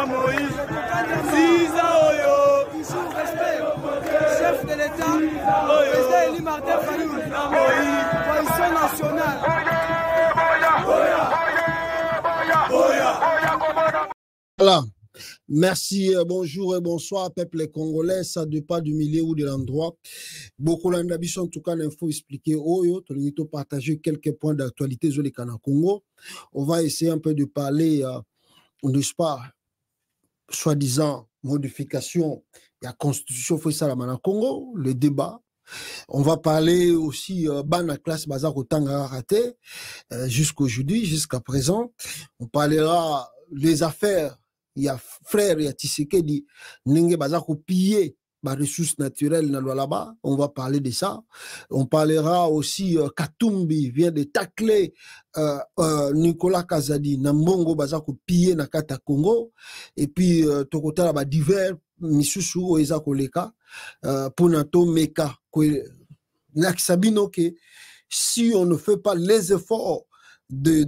na Moïse. Ziza Oyo. Chef de l'État, président Elie Martin Fayou, coalition nationale. Voilà. Merci, bonjour et bonsoir, peuple congolais, ça dépend du milieu ou de l'endroit. Beaucoup d'ambition, en tout cas, l'info expliquer, partager quelques points d'actualité sur les Canada Congo. On va essayer un peu de parler, n'est-ce pas, soi-disant, modification de la constitution Fouissa-Lamana Congo, le débat. On va parler aussi Bana classe Bazar au Tangarate jusqu'aujourd'hui, jusqu'à présent. On parlera des affaires. Il y a frère, il y a Tshisekedi, Nenge Bazar au piller les ressources naturelles là-bas. On va parler de ça. On parlera aussi Katumbi vient de tacler Nicolas Kazadi, Nambongo Bazar au piller Nakata Congo. Et puis Tokota là-bas divers Misusu Oeza Koleka Ponato Meka. Sabino que si on ne fait pas les efforts de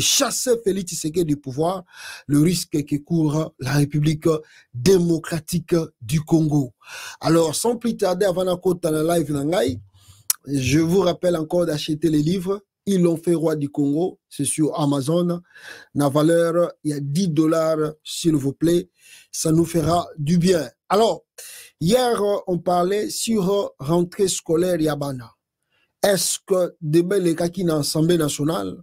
chasser Félix Tshisekedi du pouvoir, le risque que court la République démocratique du Congo. Alors, sans plus tarder, avant la côte dans la live Nangai, je vous rappelle encore d'acheter les livres. Ils l'ont fait roi du Congo, c'est sur Amazon. La valeur, il y a $10, s'il vous plaît. Ça nous fera du bien. Alors, hier, on parlait sur rentrée scolaire Yabana. Est-ce que demain les cas qui dans l'Assemblée nationale,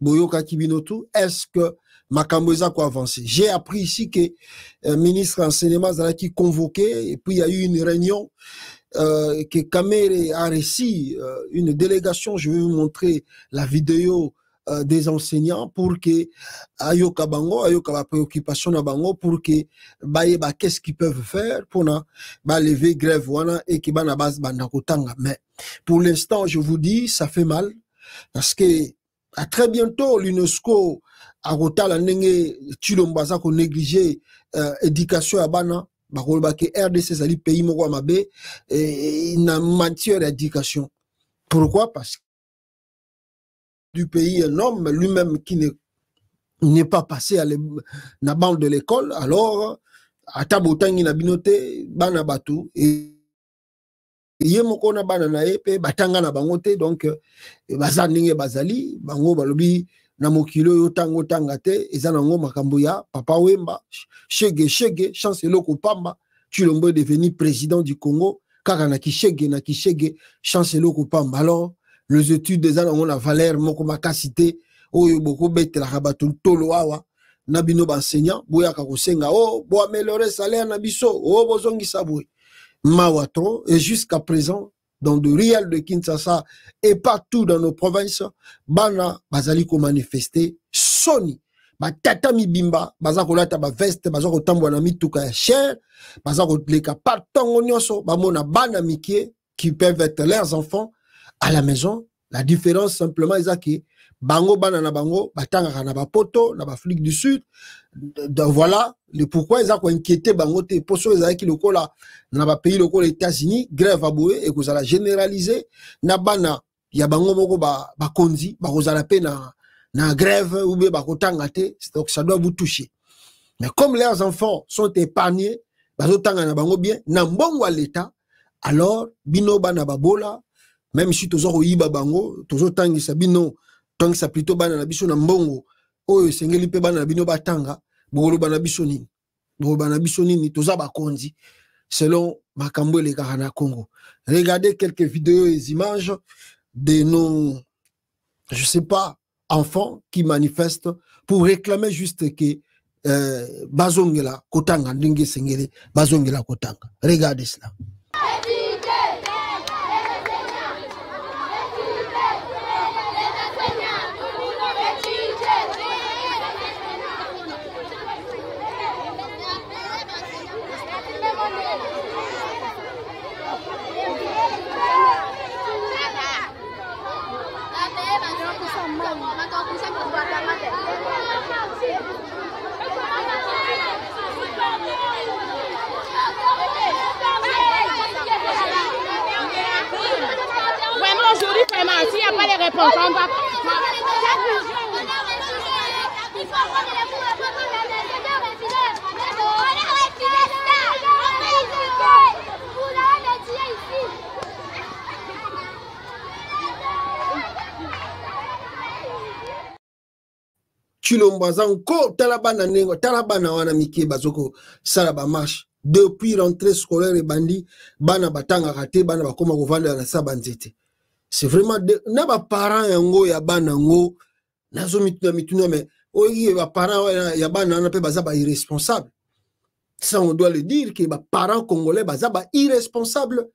Boyoka Kibinotu, est-ce que Makamboza quoi avancer? J'ai appris ici que le ministre enseignement qui convoqué et puis il y a eu une réunion que Kamere a réussi une délégation. Je vais vous montrer la vidéo des enseignants pour que ayoka bango ayoka préoccupation na bango pour que qu'est-ce qu'ils peuvent faire pour lever grève wana et que na base banda kotanga. Mais pour l'instant je vous dis ça fait mal parce que à très bientôt l'UNESCO a rotala ndenge Chilombaza ko négliger éducation ya bana bakoloba ke RDC zali pays moko mabe na matière d'éducation. Pourquoi? Parce que du pays un homme lui-même qui n'est pas passé à la bande de l'école, alors à tabotangi na binote bana batu et yemoko na bana na epe batanga na bangote donc bazaninge bazali bango balobi na mokilo yo tango tangate ezanango makambo ya papa Wemba shege chance loko pamba Chilombo est devenu président du Congo kaka na kishege chance loko pamba. Alors les études des gens ont la valeur moko makasité oyo boko bete la rabatu tolo awa nabino enseignant boya ka kosenga bo améliorer salaire na biso bozongi sabwe mawato. Et jusqu'à présent dans le réel de Kinshasa et partout dans nos provinces bana bazali ko manifester soni batata mibimba baza kolata ba veste baza kotambwa na mituka ya cher baza koleka partongo nyonso bamona bana mikie qui peuvent être leurs enfants à la maison. La différence simplement est que bango bana na bango batanga na ba poto na ba Afrique du Sud. Voilà le pourquoi ils ont inquiété bango te poso ezaki ki lokola na ba pays lokola États-Unis grève aboye et que ça la généraliser na bana ya bango moko ba konzi ba kozala pe na grève ou bien ba kotanga te, donc ça doit vous toucher. Mais comme leurs enfants sont épargnés bazotanga na bango bien na mbongo à l'État, alors bino bana babola même si tozo yiba bango tozo tangisa bino tangisa plutôt bana na biso na mbongo oyo sengeli pe bana na bino batanga bolo bana biso nini toza bakonzi selon makambo le na Congo. Regardez quelques vidéos et images de nos je sais pas enfants qui manifestent pour réclamer juste que bazongela kotanga ndenge sengeli bazongela kotanga. Regardez cela. Vraiment aujourd'hui, vraiment, s'il n'y a pas de réponse, on va... Chilombaza encore talabana nengo talabana wana mike bazoko salaba marche depuis rentrée scolaire et bandi bana batanga raté bana bakoma kovanda na sabanzete. C'est vraiment na ba parents yango ya bana ngo nazo mituna mais oyi ba parents ya bana na pe baza ba irresponsable. Ça on doit le dire que ba parents congolais baza ba irresponsable.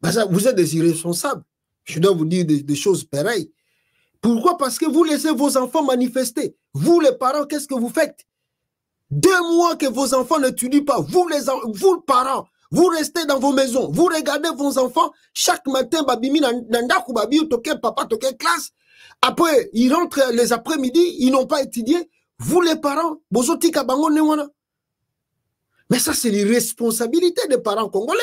Baza vous êtes des irresponsables. Je dois vous dire des choses pareilles. Pourquoi? Parce que vous laissez vos enfants manifester. Vous, les parents, qu'est-ce que vous faites? 2 mois que vos enfants n'étudient pas. Vous, les parents, vous restez dans vos maisons. Vous regardez vos enfants. Chaque matin, babimi nandaku babi toke papa toke classe. Après, ils rentrent les après-midi. Ils n'ont pas étudié. Vous, les parents, bozotika bango newana. Mais ça, c'est l'irresponsabilité des parents congolais.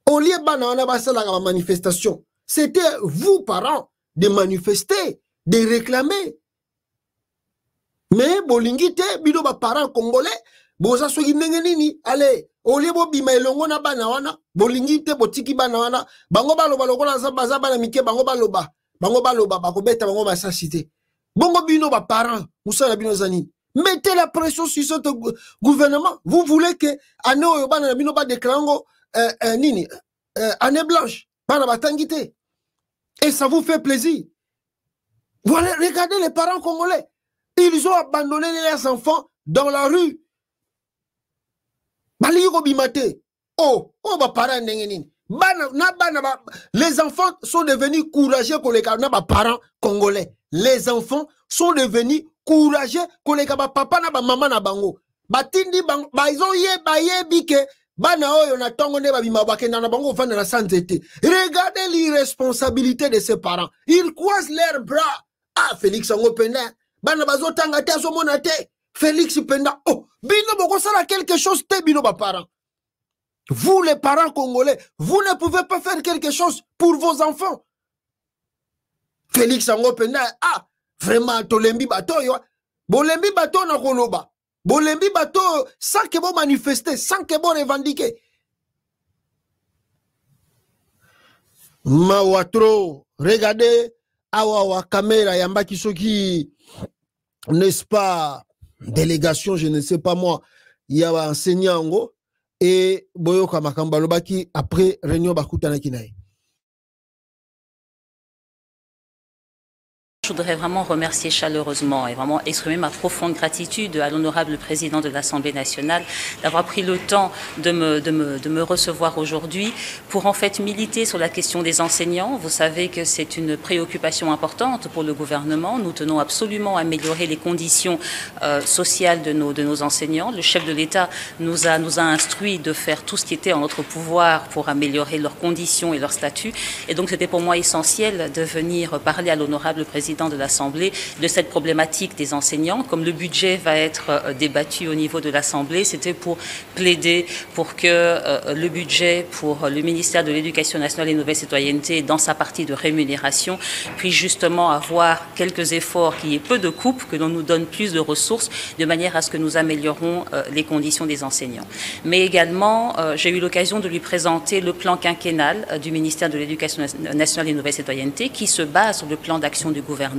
Au lieu de manifestation, c'était vous, parents, de manifester, de réclamer. Mais bolingite bido ba parents congolais boza soki ndenge nini allez au lieu bo bima elongo na bana wana bolingite botiki bana wana bango baloba lokola za bana mike bango baloba bakobeta bango basasité bongo bino ba parents musala bino zani mettez la pression sur ce gouvernement. Vous voulez que année oyo bana bino ba déclarango nini année blanche bana batangite. Et ça vous fait plaisir. Voilà, regardez les parents congolais. Ils ont abandonné leurs enfants dans la rue. Les enfants sont devenus courageux pour les parents congolais. Les enfants sont devenus courageux pour les papa na maman na bango. Batindi bang baizo ye baye bike. Regardez l'irresponsabilité de ses parents. Ils croisent leurs bras. Ah, Félix Angopenda. Félix Penda. Oh, bino bokosala quelque chose te bino ba parents. Vous les parents congolais, vous ne pouvez pas faire quelque chose pour vos enfants. Félix Angopenda. Ah, vraiment tolembi bato yo. Bolembi bato na koloba. Bolembi bato sans que vous manifester, sans que vous revendiquer. Mawatro, regardez awa caméra yamba kisoki, n'est-ce pas, délégation, je ne sais pas moi, il y a un enseignant et boyoka makamba lobaki après réunion bakutana kinaï. Je voudrais vraiment remercier chaleureusement et vraiment exprimer ma profonde gratitude à l'honorable président de l'Assemblée nationale d'avoir pris le temps de me recevoir aujourd'hui pour en fait militer sur la question des enseignants. Vous savez que c'est une préoccupation importante pour le gouvernement. Nous tenons absolument à améliorer les conditions sociales de nos enseignants. Le chef de l'État nous a instruit de faire tout ce qui était en notre pouvoir pour améliorer leurs conditions et leur statut. Et donc c'était pour moi essentiel de venir parler à l'honorable président de l'Assemblée de cette problématique des enseignants. Comme le budget va être débattu au niveau de l'Assemblée, c'était pour plaider pour que le budget pour le ministère de l'Éducation nationale et Nouvelle Citoyenneté, dans sa partie de rémunération, puisse justement avoir quelques efforts, qu'il y ait peu de coupes, que l'on nous donne plus de ressources, de manière à ce que nous améliorons les conditions des enseignants. Mais également, j'ai eu l'occasion de lui présenter le plan quinquennal du ministère de l'Éducation nationale et Nouvelle Citoyenneté, qui se base sur le plan d'action du gouvernement.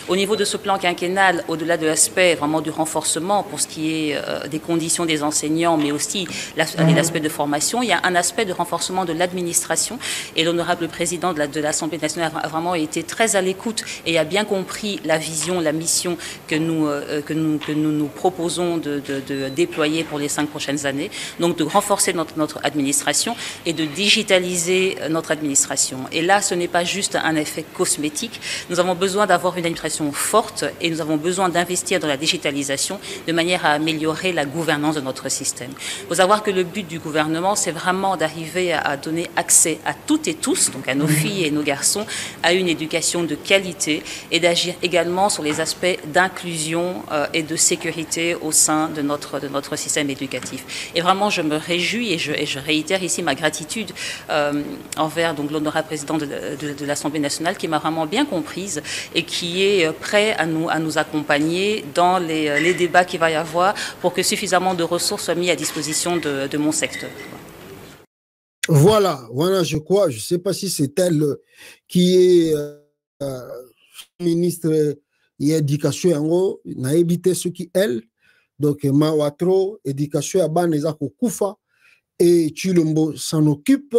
Au niveau de ce plan quinquennal, au-delà de l'aspect vraiment du renforcement pour ce qui est des conditions des enseignants, mais aussi l'aspect de formation, il y a un aspect de renforcement de l'administration. Et l'honorable président de l'Assemblée nationale a vraiment été très à l'écoute et a bien compris la vision, la mission que nous proposons de déployer pour les 5 prochaines années. Donc de renforcer notre administration et de digitaliser notre administration. Et là, ce n'est pas juste un effet cosmétique. Nous avons besoin d'avoir une administration forte et nous avons besoin d'investir dans la digitalisation de manière à améliorer la gouvernance de notre système. Il faut savoir que le but du gouvernement, c'est vraiment d'arriver à donner accès à toutes et tous, donc à nos filles et nos garçons, à une éducation de qualité et d'agir également sur les aspects d'inclusion et de sécurité au sein de notre système éducatif. Et vraiment, je me réjouis et je réitère ici ma gratitude envers l'honorable président de l'Assemblée nationale qui m'a vraiment bien comprise et qui est prêt à nous accompagner dans les débats qu'il va y avoir pour que suffisamment de ressources soient mises à disposition de mon secteur. Voilà, je crois, je ne sais pas si c'est elle qui est ministre il y a éducation yango na éviter ce qui elle donc mawatro éducation ya bana eza ko kufa et Chilombo s'en occupe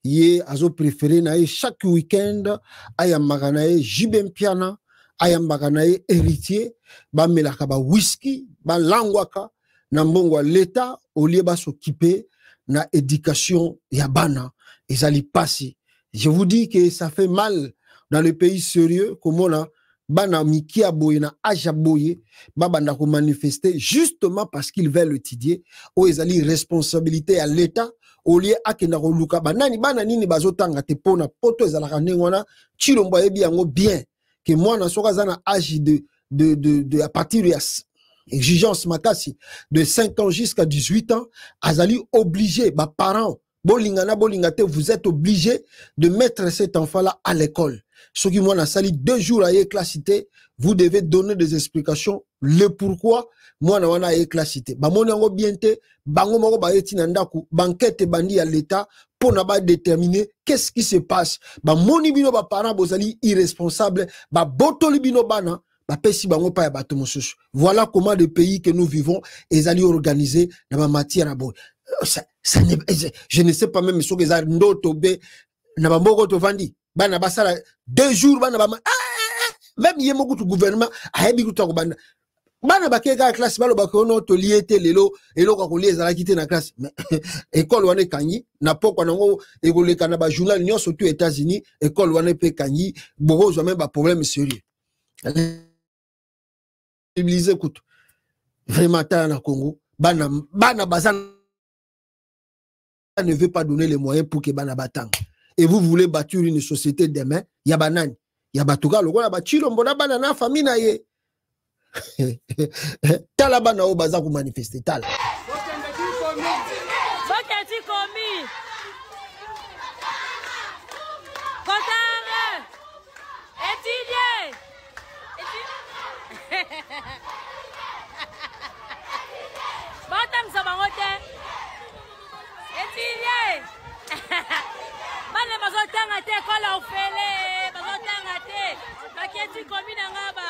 ye azo préféré na chaque week-end ayambaka na ye Jibem Piana ayambaka na ye héritier bamelaka ba whisky balangwaka na mbongo l'état au lieu ba s'occuper na éducation ya bana ezali pasi. Je vous dis que ça fait mal dans le pays sérieux comme on a bana miki aboye na aja boye babanda ko manifester justement parce qu'ils veulent étudier ou ezali responsabilité à l'état au lieu akenda ko luka banani bana nini bazotanga te pona poto ezalaka ndengwana Chilombo yebi yango bien que moi na soka zana âge de à partir de exigence makasi de 5 ans jusqu'à 18 ans azali obligé ba parents bolingana bolingate vous êtes obligé de mettre cet enfant là à l'école. Ce qui moi sali 2 jours à éclassité, vous devez donner des explications le pourquoi moi na wana éclassité. Ba moni ngo bienté bango moko ba yeti na ndaku banquette bandi à l'état pour na ba déterminer qu'est-ce qui se passe. Ba moni bino ba parents bozali irresponsable ba botoli bino bana ba pesi bango pa ya bato mosusu. Voilà comment le pays que nous vivons est allé organiser dans ma matière à boy. Je ne sais pas même ce que ça ndoto be na bamboko to vandi bana basala 2 jours bana ba même yemo kutu gouvernement a yebi kutu ko bana bana bakeka classe balo bakono to liete lelo eloko ko lieza la kite na classe école wana kanyi na poko nango ekoleka na ba journal nyonso surtout États-Unis école wana pe kanyi bozo même ba problème sérieux mobiliser kutu vraiment ta na Congo bana bazana ne veut pas donner les moyens pour que bana batang. Et vous voulez bâtir une société demain, ya banani, ya batuka loko na Chilombo na bana na famille na ye. Tala bana o baza ko manifester tala. Boketi komi. Kotare. Étudier. Batang sa bangote. Étudier. Bana bazotanga te kola ofele, bazotanga te. Baketi komi na ngaba.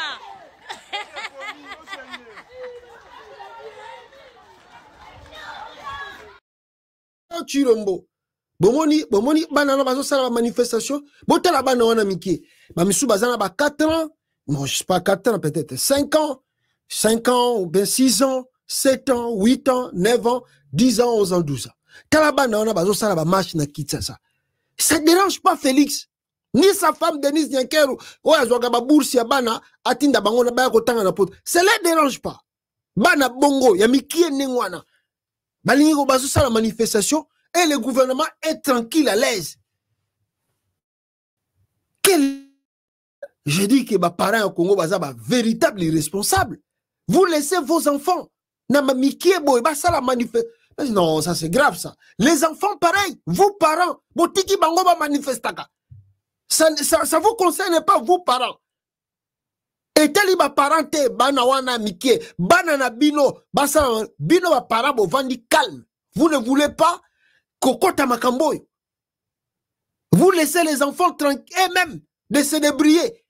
Chilombo. Bomoni bana na bazosala ba manifestation, botala bana wana miki. Ba misu bazana ba 4 ans, non, je sais pas 4 ans peut-être 5 ans ou bien 6 ans, 7 ans, 8 ans, 9 ans, 10 ans, 11 ans, 12 ans. Talabana on a bazosala ba marche na Kinshasa. Ça dérange pas Félix ni sa femme Denise Nyankero o azwaka ba bourse ya bana atinda bango na ba ko tanga na poto. Ça les dérange pas. Bana bongo ya mikie nengwana. Balingi ko bazosala manifestation et le gouvernement est tranquille à l'aise. Je dis que ba parents au Congo baza ba véritable irresponsable. Vous laissez vos enfants na mikie boy ba sala manifestation. Non, ça c'est grave ça. Les enfants pareil, vos parents, botiki bango ba manifestaka. Ça vous concerne pas vous parents. Et teli ba parenté bana wana mike, bana na bino, basa bino ba parents bo vandi calme. Vous ne voulez pas kokota makamboy. Vous laissez les enfants tranquilles et même de se débrouiller.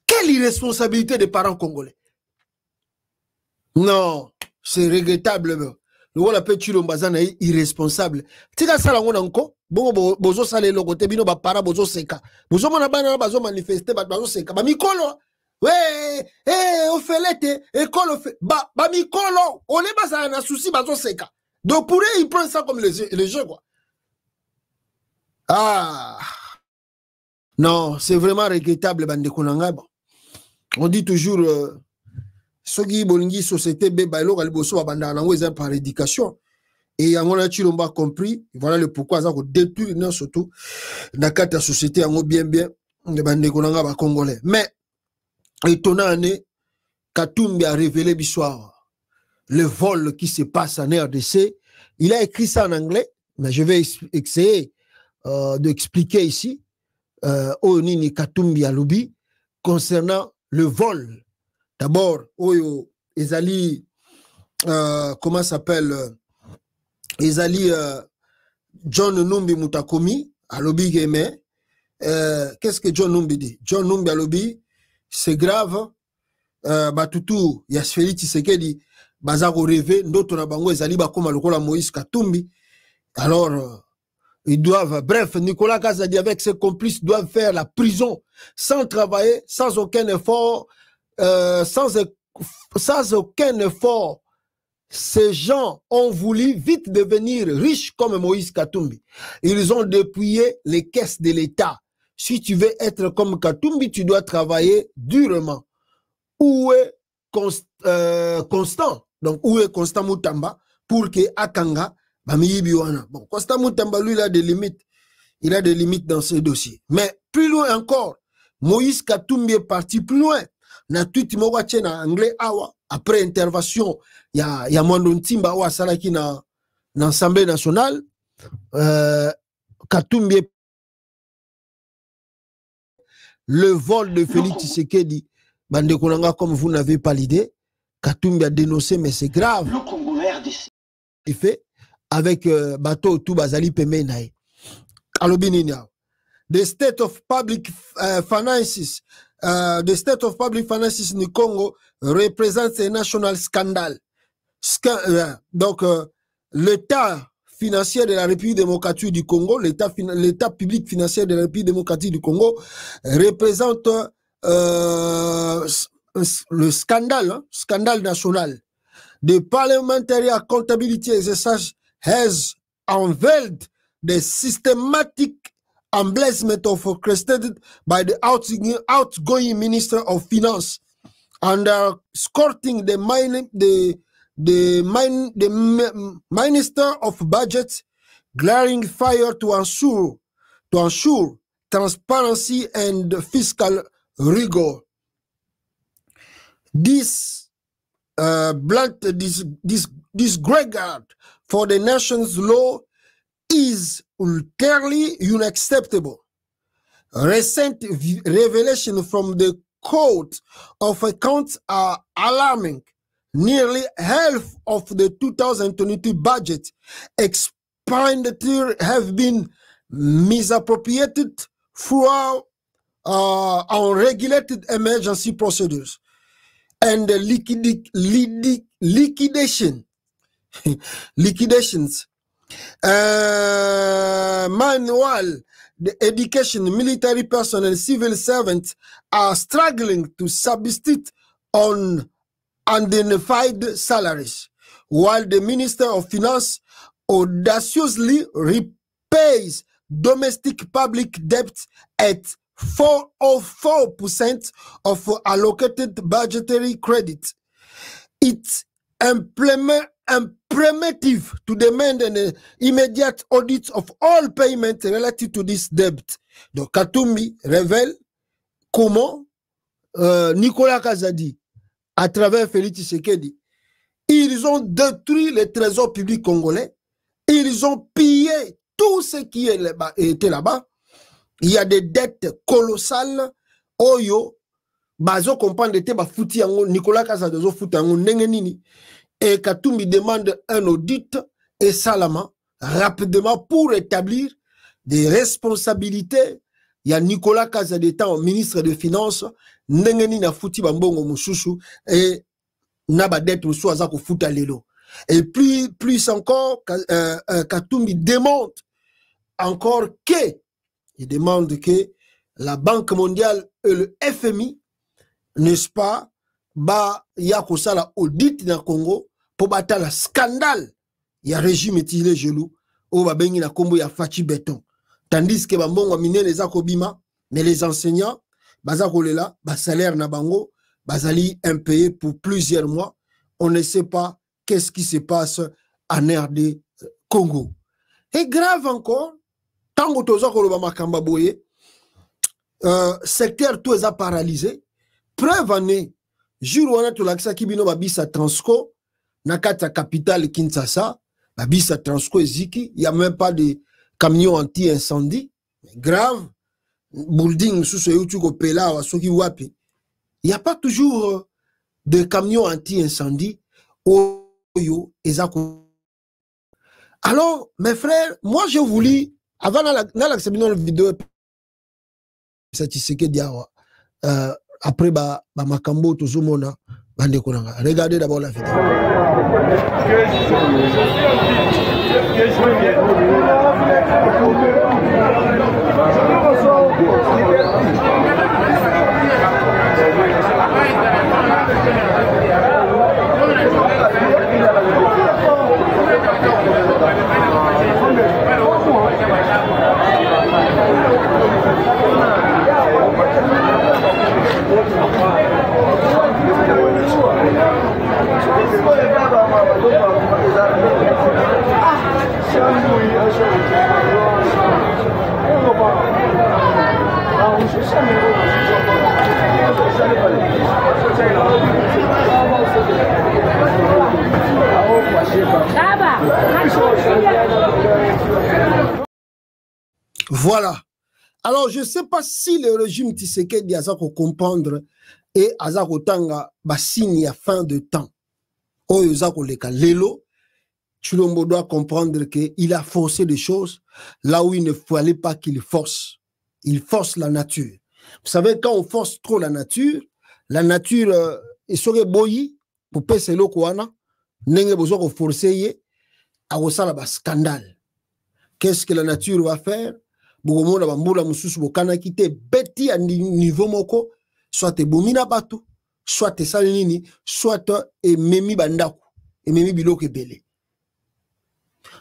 Quelle irresponsabilité des parents congolais. Non, c'est regrettable. Voilà pe Chilombo bazana irresponsable. Tika sala ngona nko bongo bozo sala lo côté bino ba para bozo seka. Bozo mona bana bazo manifester bazo seka. Ba mikolo. Ofelete école ba mikolo, on est basa na souci bazo seka. Donc pour eux ils prennent ça comme le jeu quoi. Ah. Non, c'est vraiment regrettable bande konanga. On dit toujours Sogi bolingi société beba elo kaliboso banda na ngweza par éducation et yangona Chilombo a compris voilà le pourquoi ça ko détruire non surtout na kata société yango bien de bande konanga ba congolais mais étonnant né Katumbi a révélé bissoir le vol qui se passe en RDC. Il a écrit ça en anglais mais je vais essayer d'expliquer ici au nini Katumbi alobi concernant le vol. D'abord, Oyo, Ezali, comment s'appelle Ezali John Numbi Mutakomi, à Lobi Game. Qu'est-ce que John Numbi dit? John Numbi à Lobi, c'est grave batutu ya Félix Tshisekedi bazako rêver ndoto na bango ezali bakoma lokola Moïse Katumbi. Alors ils doivent, bref, Nicolas Kazadi avec ses complices doivent faire la prison sans travailler, sans aucun effort, sans aucun effort. Ces gens ont voulu vite devenir riches comme Moïse Katumbi. Ils ont dépouillé les caisses de l'État. Si tu veux être comme Katumbi, tu dois travailler durement. Où est Constant? Donc, où est Constant Moutamba pour que Akanga, bon, Constant Moutamba, lui, il a des limites. Il a des limites dans ce dossier. Mais plus loin encore, Moïse Katumbi est parti plus loin. Na tweet mo na anglais awa après intervention ya Mwando Ntimba wa salaki na Assemblée nationale Katumbi, le vol de Félix Tshisekedi, bande konanga, comme vous n'avez pas l'idée, Katumbi a dénoncé, mais c'est grave. Il fait avec bateau tout bazali pemenae. The state of public finances, the state of public finances in Congo represents a national scandale. Donc, l'état financier de la République démocratique du Congo, l'état public financier de la République démocratique du Congo représente le scandale, scandale national. The Parliamentary Accountability Exercise has unveiled the systematic embezzlement of created by the outgoing Minister of Finance and escorting the Minister of Budget, glaring fire to ensure transparency and fiscal rigor. This disregard for the nation's law is utterly unacceptable. Recent revelations from the Court of Accounts are alarming. Nearly half of the 2022 budget expenditure have been misappropriated through unregulated emergency procedures and liquidations. Meanwhile, the education, military personnel, civil servants are struggling to subsist on undignified salaries, while the Minister of Finance audaciously repays domestic public debt at 404% of allocated budgetary credit. It's imperative to demand an immediate audit of all payments related to this debt. Donc, Katumbi révèle comment Nicolas Kazadi, à travers Félix Tshisekedi, ils ont détruit les trésors publics congolais, ils ont pillé tout ce qui était là-bas. Il y a des dettes colossales. Oyo, bazo comprendre te ba fouti yango, Nicolas Kazadi zo fouti yango ndenge nini. Et Katumbi demande un audit et Salama rapidement pour établir des responsabilités. Il y a Nicolas Kazadi étant ministre des Finances, Nengeni na fouti bambongo mususu et nabadet musuaza ko futa lelo. Et plus encore, Katumbi demande encore il demande que la Banque mondiale et le FMI, n'est-ce pas, yako sala audit na Congo pour battre la scandale. Il y a régime étilé gelou au babengi na kombo ya Fachi Béton. Tandis que bambongo mine les akobima, mais les enseignants bazako lela ba salaire na bango bazali impayé pour plusieurs mois. On ne sait pas qu'est-ce qui se passe en RD Congo. Et grave encore, tango toza koloba makamba boye, secteur tout est paralysé. Preuve année, jour wana tolakisa kibino babisa Transco nakata capitale Kinshasa, babisa Transco eziki, il y a même pas de camion anti-incendie. Grave, building sous yutuko pela wa soki wapi. Il y a pas toujours de camions anti-incendie oyo ezako. Alors mes frères, moi je voulais avant la vidéo Tshisekedi après makambo tozomona bande konanga. Regardez d'abord la vidéo. Voilà. Alors, je ne sais pas si le régime Tshisekedi a comprendre et a tanga signe à fin de temps. Lelo, Tshilombo doit comprendre qu'il a forcé des choses là où il ne fallait pas qu'il force. Il force la nature. Vous savez, quand on force trop la nature il serait boyi pour passer le kouana, n'enge besoin de forcer à un scandale. Qu'est-ce que la nature va faire? Bogomo na bambula mususu bokana kite beti à niveau moko, soit te bomina bato, soit te salinini, soit te memi bandaku, et memi biloko ebele.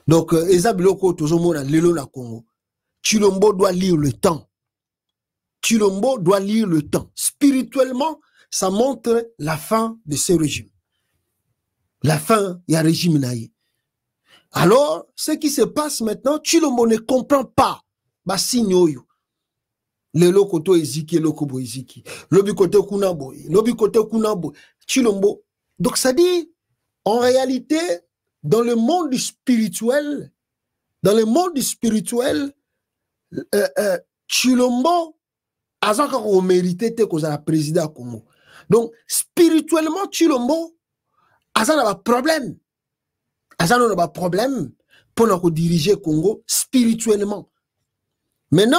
Donc, eza biloko tozomona lelo na Congo. Tshilombo doit lire le temps. Tshilombo doit lire le temps. Spirituellement, ça montre la fin de ce régime. La fin, il y a régime naïe. Alors, ce qui se passe maintenant, Tshilombo ne comprend pas. Signe oyo. Le lokoto eziki, lokobo eziki. Lobi kote kunabo. Lobi kote kunabo. Tshilombo. Donc, ça dit, en réalité, dans le monde spirituel, Tshilombo azaka ko mérité te koza la président Congo. Donc spirituellement Tshilombo azana ba problème. Azana ba problème pour nous diriger Congo spirituellement. Maintenant,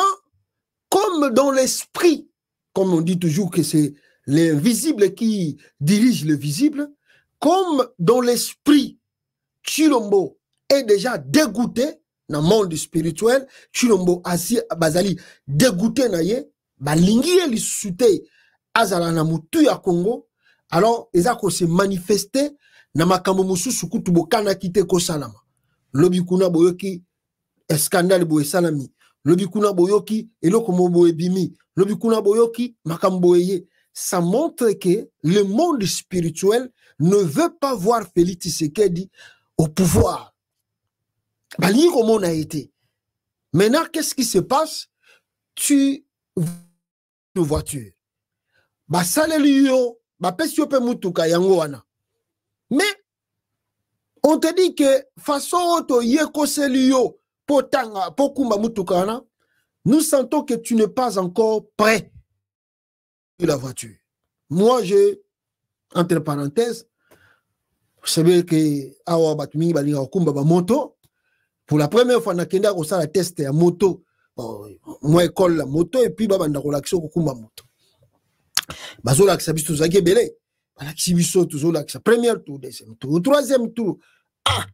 comme dans l'esprit, comme on dit toujours que c'est l'invisible qui dirige le visible, comme dans l'esprit Tshilombo est déjà dégoûté dans le monde spirituel, Tshilombo bazali dégoûté na ye, balingi li sute azala na mutu ya Congo, alors ezako se manifester na makambo mususu kutu bokana kite ko salama. Lobi kuna boyoki scandale boye salami, lobi kuna boyoki eloko mobo ebimi, lobi kuna boyoki makambo eye. Ça montre que le monde spirituel ne veut pas voir Félix Tshisekedi au pouvoir. Bali comme on a été. Maintenant, qu'est-ce qui se passe? Tu une voiture. Salelio, pesio pe mutuka yango wana. Mais on te dit que façon to yeko selio potanga pokumba mutuka wana, nous sentons que tu n'es pas encore prêt la voiture. Moi, entre parenthèses, vous savez que awa batumi balinga okumba ba moto. Pour la première fois, on a la test à moto. Moi, école la moto et puis babanda relaxo okumba moto. Bazola que ça biso zaki belé. Bala kibiso tuzola que ça première tour, deuxième tour, troisième tour. Ah,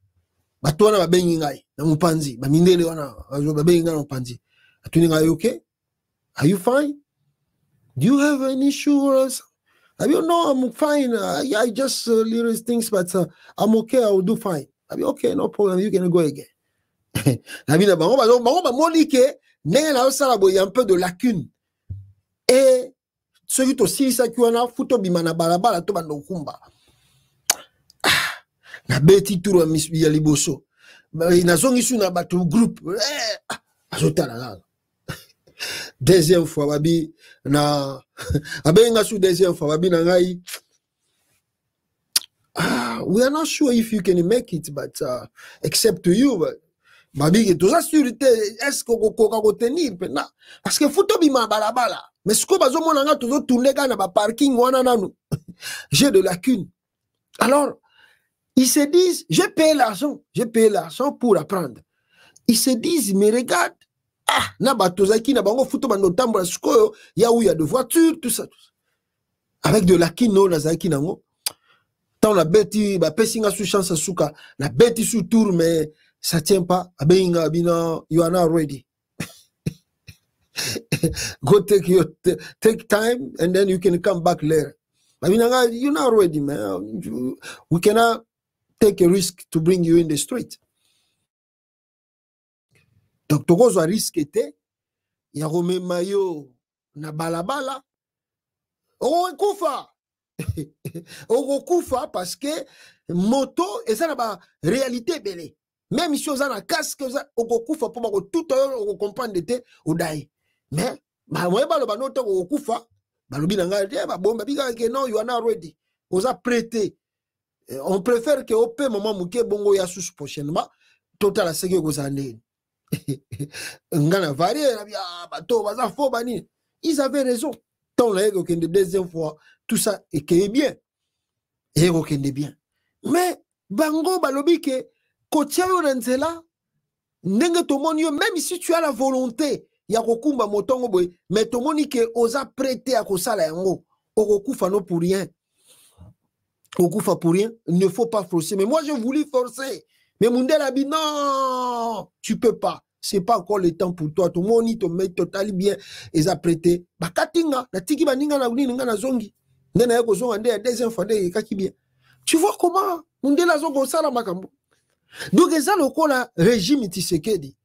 batwana ba bengi ngai na mupanzi, ba mindele wana ba bengi ngai na mupanzi. Atuni ngai okay? Are you fine? Do you have any insurance? I mean, no, I'm fine. I just little things, but I'm okay. I will do fine. I mean, okay, no problem. You can go again. I mean, il y a un peu de lacune. Et celui aussi, ça qui en a foutu bimana balabala to bando kumba. Na beti tour ya liboso. Na zongi su na batu groupe. Azota la. Deuxième fois babi na abenga su deuxième fois babi na ngai. We are not sure if you can make it, but except to you, but babi tout ça sûreté est-ce que ko tenir maintenant parce que photo bima balabala mais ce que bazo monanga toujours tourner kana ba parking wana nanu. J'ai de lacune. Alors ils se disent j'ai payé l'argent pour apprendre. Ils se disent mais regarde na batozaki na bango photo bando tambola skoyo ya où il y a de voitures tout ça. avec de la kino nazaki nango tant la bêti ba pesinga sous chance suka la bêti sous tour mais ça tient pas abenga bina you are not ready. Go take time and then you can come back later. Abina you're not ready, man. We cannot take a risk to bring you in the street. Donc tokozo a risque te ya rome mayo na balabala okufa okufa parce que moto eza na ba réalité belé même si oza na casque okufa po bako tout oyo comprendre te odai mais ba moye baloba no to okufa balobi na ngai te ba bomba bika ke non you are not ready oza prêté on préfère que au moment muke bongo ya sous prochainement total a seke ko zande ngana varié bato baza faux bani ils avaient raison tant la de deuxième fois tout ça et que bien et que bien mais bango balobi ke kotia yo nzela ndenge to moni yo même si tu as la volonté ya kokumba motongo boy mais to moni ke oza prêté à kosala yango okokufa no pour rien okufa pour rien il ne faut pas forcer mais moi je voulais forcer mais Mundela dit non, tu peux pas. C'est pas encore le temps pour toi. Ton moni, ton mec, total bien. Ils ont prêté. Bakatinga, la tiki baninga na uni na zongi. Nena yako zonga nde deuxième fois de kaki bien. Tu vois comment Mundela zongo sala makambo. Donc eza lokola régime Tshisekedi.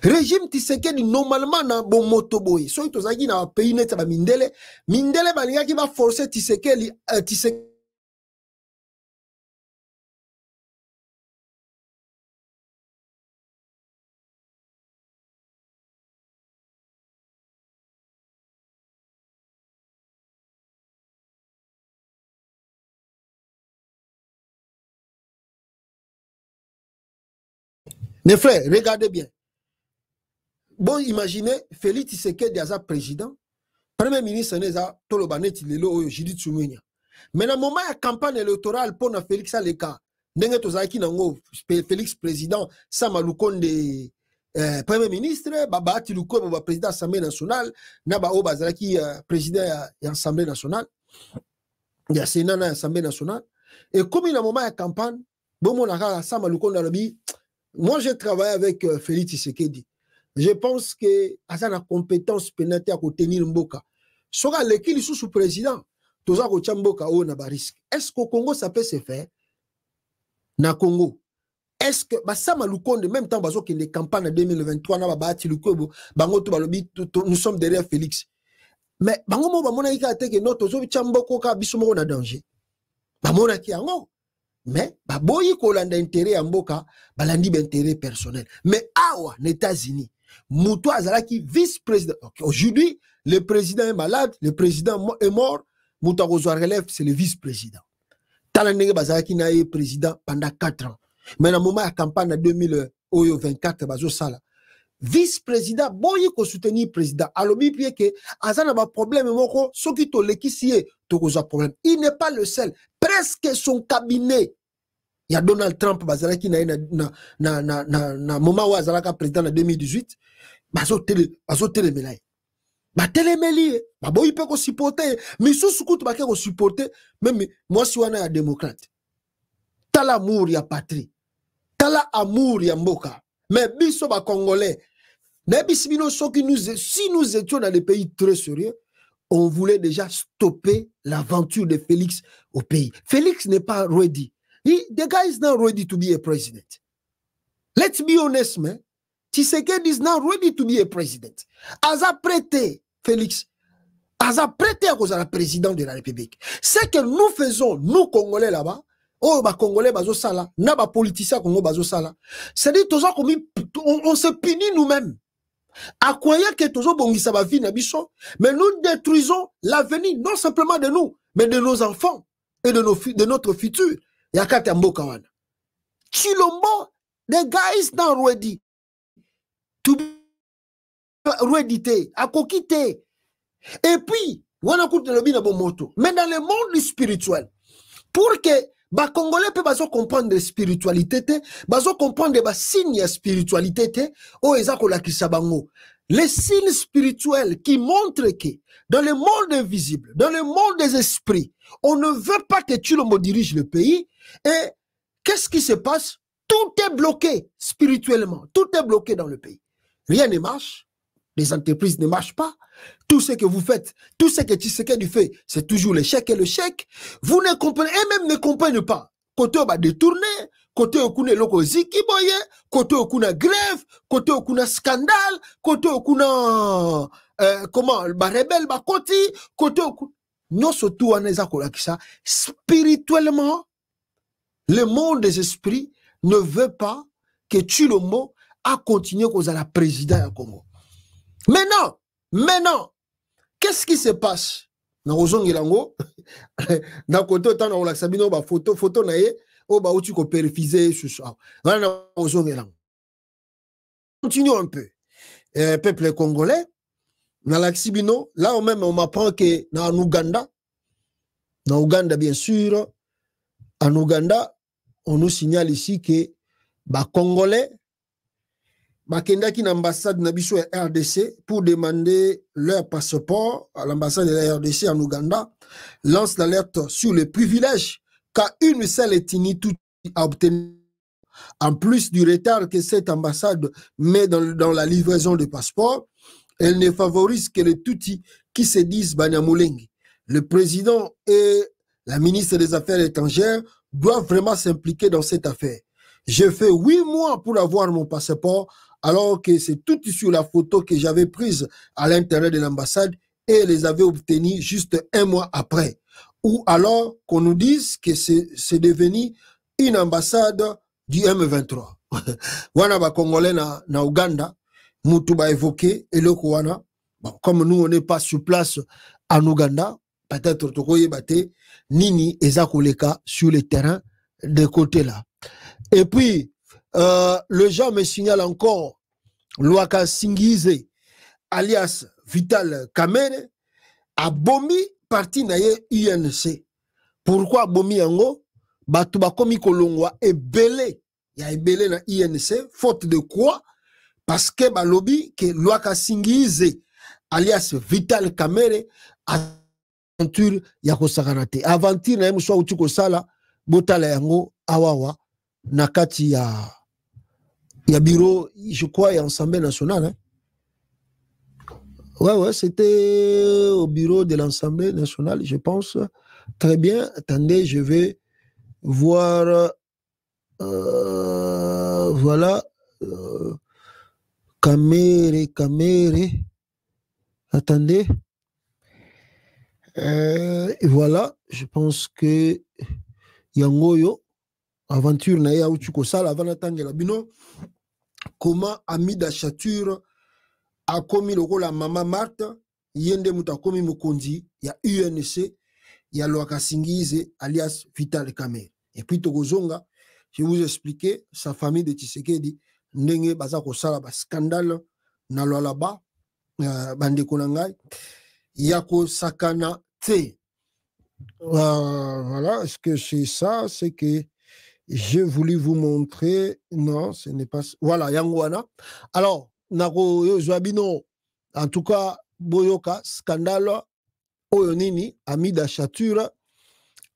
Régime Tshisekedi normalement na bon moto boy. So ito zaki na pays net ba mindele. Mindele balinga ki va forcer Tshisekedi Mes frères, regardez bien. Bon, imaginez, Félix Tshisekedi est président. Premier ministre, Neza, Tolobanet, Lelo, Judith Soumounia. Mais dans le moment de la campagne électorale pour Félix Aleka, Nenge Tozaki Nango, Félix président, Samaloukonde, Premier ministre, Baba Tilouko, président de l'Assemblée nationale, Naba Obazaki, président de l'Assemblée nationale, il y a Sénat de l'Assemblée nationale. Et comme il y a un moment de la campagne, bon, mon agara, Samaloukonde, moi, j'ai travaillé avec Félix Tshisekedi. Je pense que Azan a compétence pénale à tenir Mboka. Sora l'équipe sous président, Toza ko Mboka ou na risque. Est-ce qu'au Congo ça peut se faire? Na Congo. Est-ce que Basama Lukonde même temps bazo que les campagnes 2023 na babati Lukobo bango to balobi nous sommes derrière Félix. Mais bango mo ba mona ika te que notre zo Mboko ka biso mo na danger. Ba mona ki yango. Mais baboyi kolanda intérêt à Mboka balandi intérêt personnel. Mais awa les États-Unis Moutou Azalaki vice-président. Okay. Aujourd'hui, le président est malade, le président est mort. Moutou relève, c'est le vice-président. Talandenge Bazalaki n'a été président pendant 4 ans. Mais dans le moment de la campagne de 2024, Bazo Sala, vice-président, boyi ko soutenir président. Alors, bien que Azana a un problème, ce qui to l'équissier, to cause problème. Il n'est pas le seul. Presque son cabinet. Il y a Donald Trump, Bazalaki na moment où Azalaka président en 2018, Bazo télémélai. Ba téléméli, boyi peut supporter, mais sous ce coup, tu supporter, même moi, si on est un démocrate. T'as l'amour, il y a patrie. T'as l'amour, il y a Mboka. Mais biso ba Congolais, si nous étions dans des pays très sérieux, on voulait déjà stopper l'aventure de Félix au pays. Félix n'est pas ready. The guy is not ready to be a president. Let's be honest, man. Tshisekedi is not ready to be a president. Aza prêté, Félix. Aza prêté à cause de la présidente de la République. Ce que nous faisons, nous Congolais là-bas, oh, bah, Congolais, bazo sala, na ba politicien Congo, bazo sala. C'est-à-dire, on se punit nous-mêmes. À quoi que tozo bongisa ba vie na biso, mais nous détruisons l'avenir, non simplement de nous, mais de nos enfants et de notre futur. Yakata Mboka wana. Chilombo, the guy is not ready to be ready te, à kokite. Et puis, wana koute le bina bon moto. Mais dans le monde spirituel, pour que ba Congolais peut bazo comprendre la spiritualité te, bazo comprendre ba signe spiritualité te, o eza ko lakisa bango. les signes spirituels qui montrent que dans le monde invisible, dans le monde des esprits, on ne veut pas que Tshilombo dirige le pays. Et qu'est-ce qui se passe? Tout est bloqué spirituellement. Tout est bloqué dans le pays. Rien ne marche. Les entreprises ne marchent pas. Tout ce que vous faites, tout ce que Tshisekedi fait, c'est toujours l'échec et le chèque. Vous ne comprenez, et même ne comprenez pas. Côté on va détourner, côté on a loko ziki boye, côté on a grève, côté on a scandale, côté on a comment ba rebelle ba koti, côté on non surtout on est à ça. Spirituellement, le monde des esprits ne veut pas que Tshilombo a continué à la présidence du Congo. Maintenant, qu'est-ce qui se passe? Dans côté autant dans la sabino ba photo na ye o ba uti ko périfiser sur ça. Continuons un peu. Peuple congolais dans la sabino là même on m'apprend que dans Ouganda bien sûr, en Ouganda on nous signale ici que ba congolais Bakendaki na ambassade na biso ya RDC pour demander leur passeport à l'ambassade de la RDC en Ouganda, lance l'alerte sur les privilèges qu'une seule ethnie tout a obtenu. En plus du retard que cette ambassade met dans la livraison des passeports, elle ne favorise que les Tutsis qui se disent Banyamulenge. Le président et la ministre des Affaires étrangères doivent vraiment s'impliquer dans cette affaire. J'ai fait 8 mois pour avoir mon passeport, alors que c'est tout sur la photo que j'avais prise à l'intérieur de l'ambassade et les avait obtenus juste 1 mois après. Ou alors qu'on nous dise que c'est devenu une ambassade du M23. Wana ba Congolais na Ouganda, mutu ba évoqué et le Kouana. Bon, comme nous on n'est pas sur place en Ouganda, peut-être tokoye bate nini ezakoleka sur le terrain de côté là. Et puis le gens me signale encore Lwaka Singize alias Vital Kamerhe a bomi parti na ye UNC. Pourquoi bomi yango? Batu bakomi kolongwa ebele ya ebele na UNC, faute de quoi? Parce que balobi que Lwaka Singize alias Vital Kamerhe aventure ya kosakanate. Aventure na ye muswa uti kosala botala yango awawa nakati ya bureau, je crois, et Assemblée nationale. Hein? Ouais, c'était au bureau de l'Assemblée nationale, je pense. Très bien. Attendez, je vais voir. Voilà. Kamerhe. Attendez. Et voilà. Je pense que Yangoyo, aventure na ya uchuko sala avant la bino. Comment Amida Chature a commis le rôle à Mama Marthe, yende muta commis Mukondi, il y a UNC, il y a Lwaka Singize alias Vital Kamerhe. Et puis Togozonga, je vais vous expliquer sa famille de Tshisekedi, ndenge baza ko sala ba scandale na lwalaba, bande konangai, yako sakana te. Voilà, est-ce que c'est ça? C'est que j'ai voulu vous montrer. Non, ce n'est pas. Voilà, Yangwana. Alors, Nako Joabino, en tout cas, Boyoka, scandale, Oyonini, Amida Chature,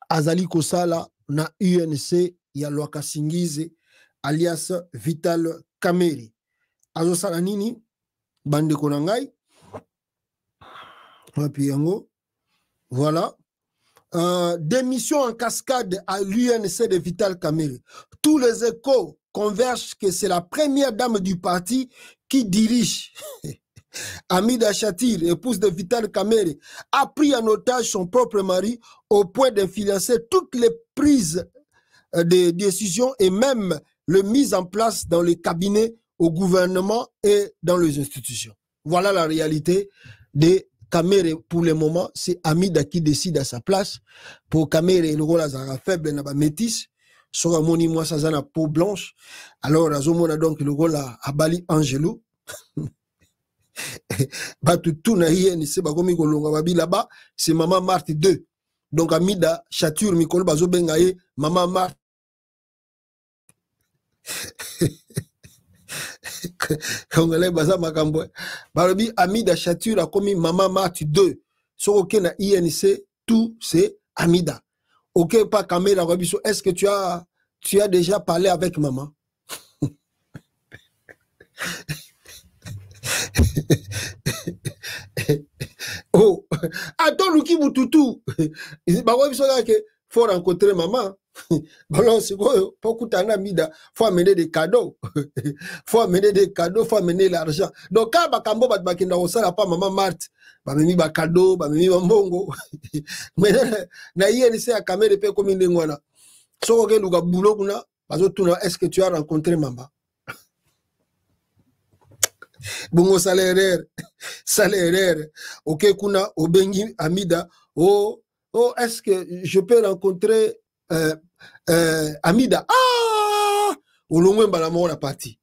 Azali Kosala, na UNC, ya Lwaka Singize, alias Vital Kamerhe. Azosala nini, bande konangai. Wapi yango. Voilà. Démission en cascade à l'UNC de Vital Kamerhe. Tous les échos convergent que c'est la première dame du parti qui dirige. Amida Chature, épouse de Vital Kamerhe, a pris en otage son propre mari au point d'influencer toutes les prises de décisions et même le mise en place dans les cabinets au gouvernement et dans les institutions. Voilà la réalité des Kamerhe. Pour le moment, c'est Amida qui décide à sa place. Pour Kamerhe, le rôle est faible, n'a pas métis. Sora moni moi ça a peau blanche. Alors, azomona donc le rôle à Bali Angelou. Tout na yé c'est ba komi kolonga babi là-bas, c'est Maman Marthe 2. Donc Amida Chature mikolo bazo bengaye Maman Marthe. Congolais baza makambo. Balobi Amida Chature a commis Maman Marty 2. So ok na INC, tout c'est Amida. Ok, pas Kamela Robiso. Est-ce que tu as déjà parlé avec maman? Oh, attends, Luki Boutoutou. Il faut rencontrer maman. Faut amener des cadeaux. Faut amener des cadeaux, faut amener l'argent. Donc, quand Bakambo Batbakinda Osala pas maman Marthe, Bamemi Bakado, Bamemi Bambongo. Mais, na INC à Kamere pe comme une ngwana. So, ok, Luga Bouloguna, est-ce que tu as rencontré maman? Bongo salaire. Ok, kuna Obengi Amida. Oh, est-ce que je peux rencontrer Amida? Ah! Olongwe Mbalamo la partie.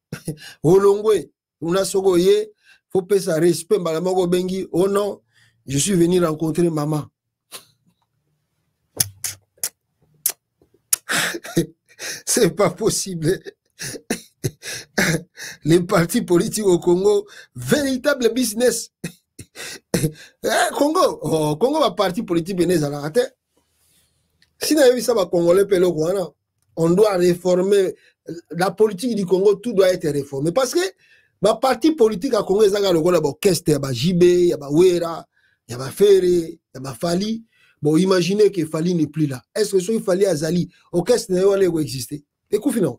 Olongwe, Una Sogoye, faut payer sa respect Mbalamo Bengi. Oh non, je suis venu rencontrer maman. C'est pas possible. Les partis politiques au Congo, véritable business. Congo va parti politique bien à la raté. Si on a vu ça, Congolais, on doit réformer la politique du Congo, tout doit être réformé. Parce que ma parti politique à Congo, il y a l'orchestre, il y a JB, il y a Wera, il y a Ferré, il y a Fali. Bon, imaginez que Fali n'est plus là. Est-ce que il fallait Azali, l'orchestre n'est pas existé? Écoutez, non.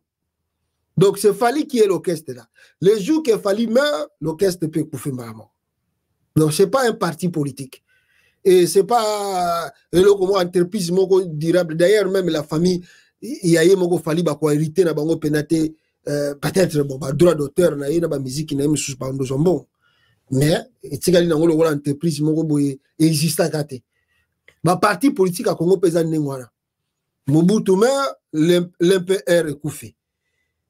Donc, c'est Fali qui est l'orchestre là. Les jours que Fali meurt, l'orchestre peut couper maman. Donc, ce n'est pas un parti politique. Et ce n'est pas une entreprise durable. D'ailleurs, même la famille, il y a eu Fali qui a hérité na bango pénaté, peut-être bon, droit d'auteur, na ba musique, na sous bon. Mais, il y a une entreprise qui existe à côté. Le parti politique à Congo pesa n'engwana. Mobutu meurt, l'MPR est coupé.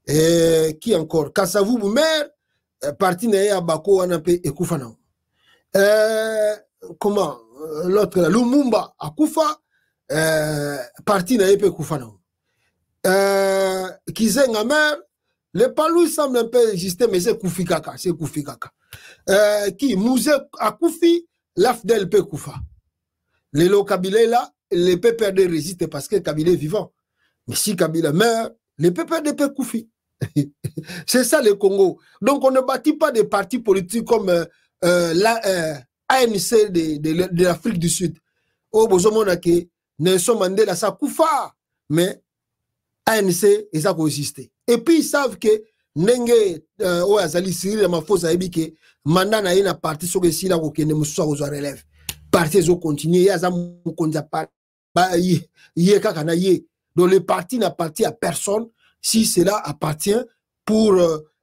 Et qui encore? Kassavou Boumer, parti n'a Bako Anapé et Koufana. Comment? L'autre, Lumumba à Koufa, parti n'a pas Koufana. Kizenga mer, le palou semble un peu exister, mais c'est Koufikaka. C'est Koufikaka. Qui? Mouzé à Koufi, l'Afdel peut Koufa. Les lots Kabila là, les PPRD résistent parce que Kabila est vivant. Mais si Kabila meurt, les PPRD peut Koufi. C'est ça le Congo. Donc on ne bâtit pas des partis politiques comme l'ANC de l'Afrique du Sud. Oh, que Nelson Mandela ça koufa, mais ANC ils ont existé. Et puis ils savent que Nenge Azali Cyril Ramaphosa que mandat na ina parti sur que si la kokende mususa ko relève. Parti zo continuer ya za mukonza pa yé kaka na yé. Donc le parti n'appartient à personne. Si cela appartient pour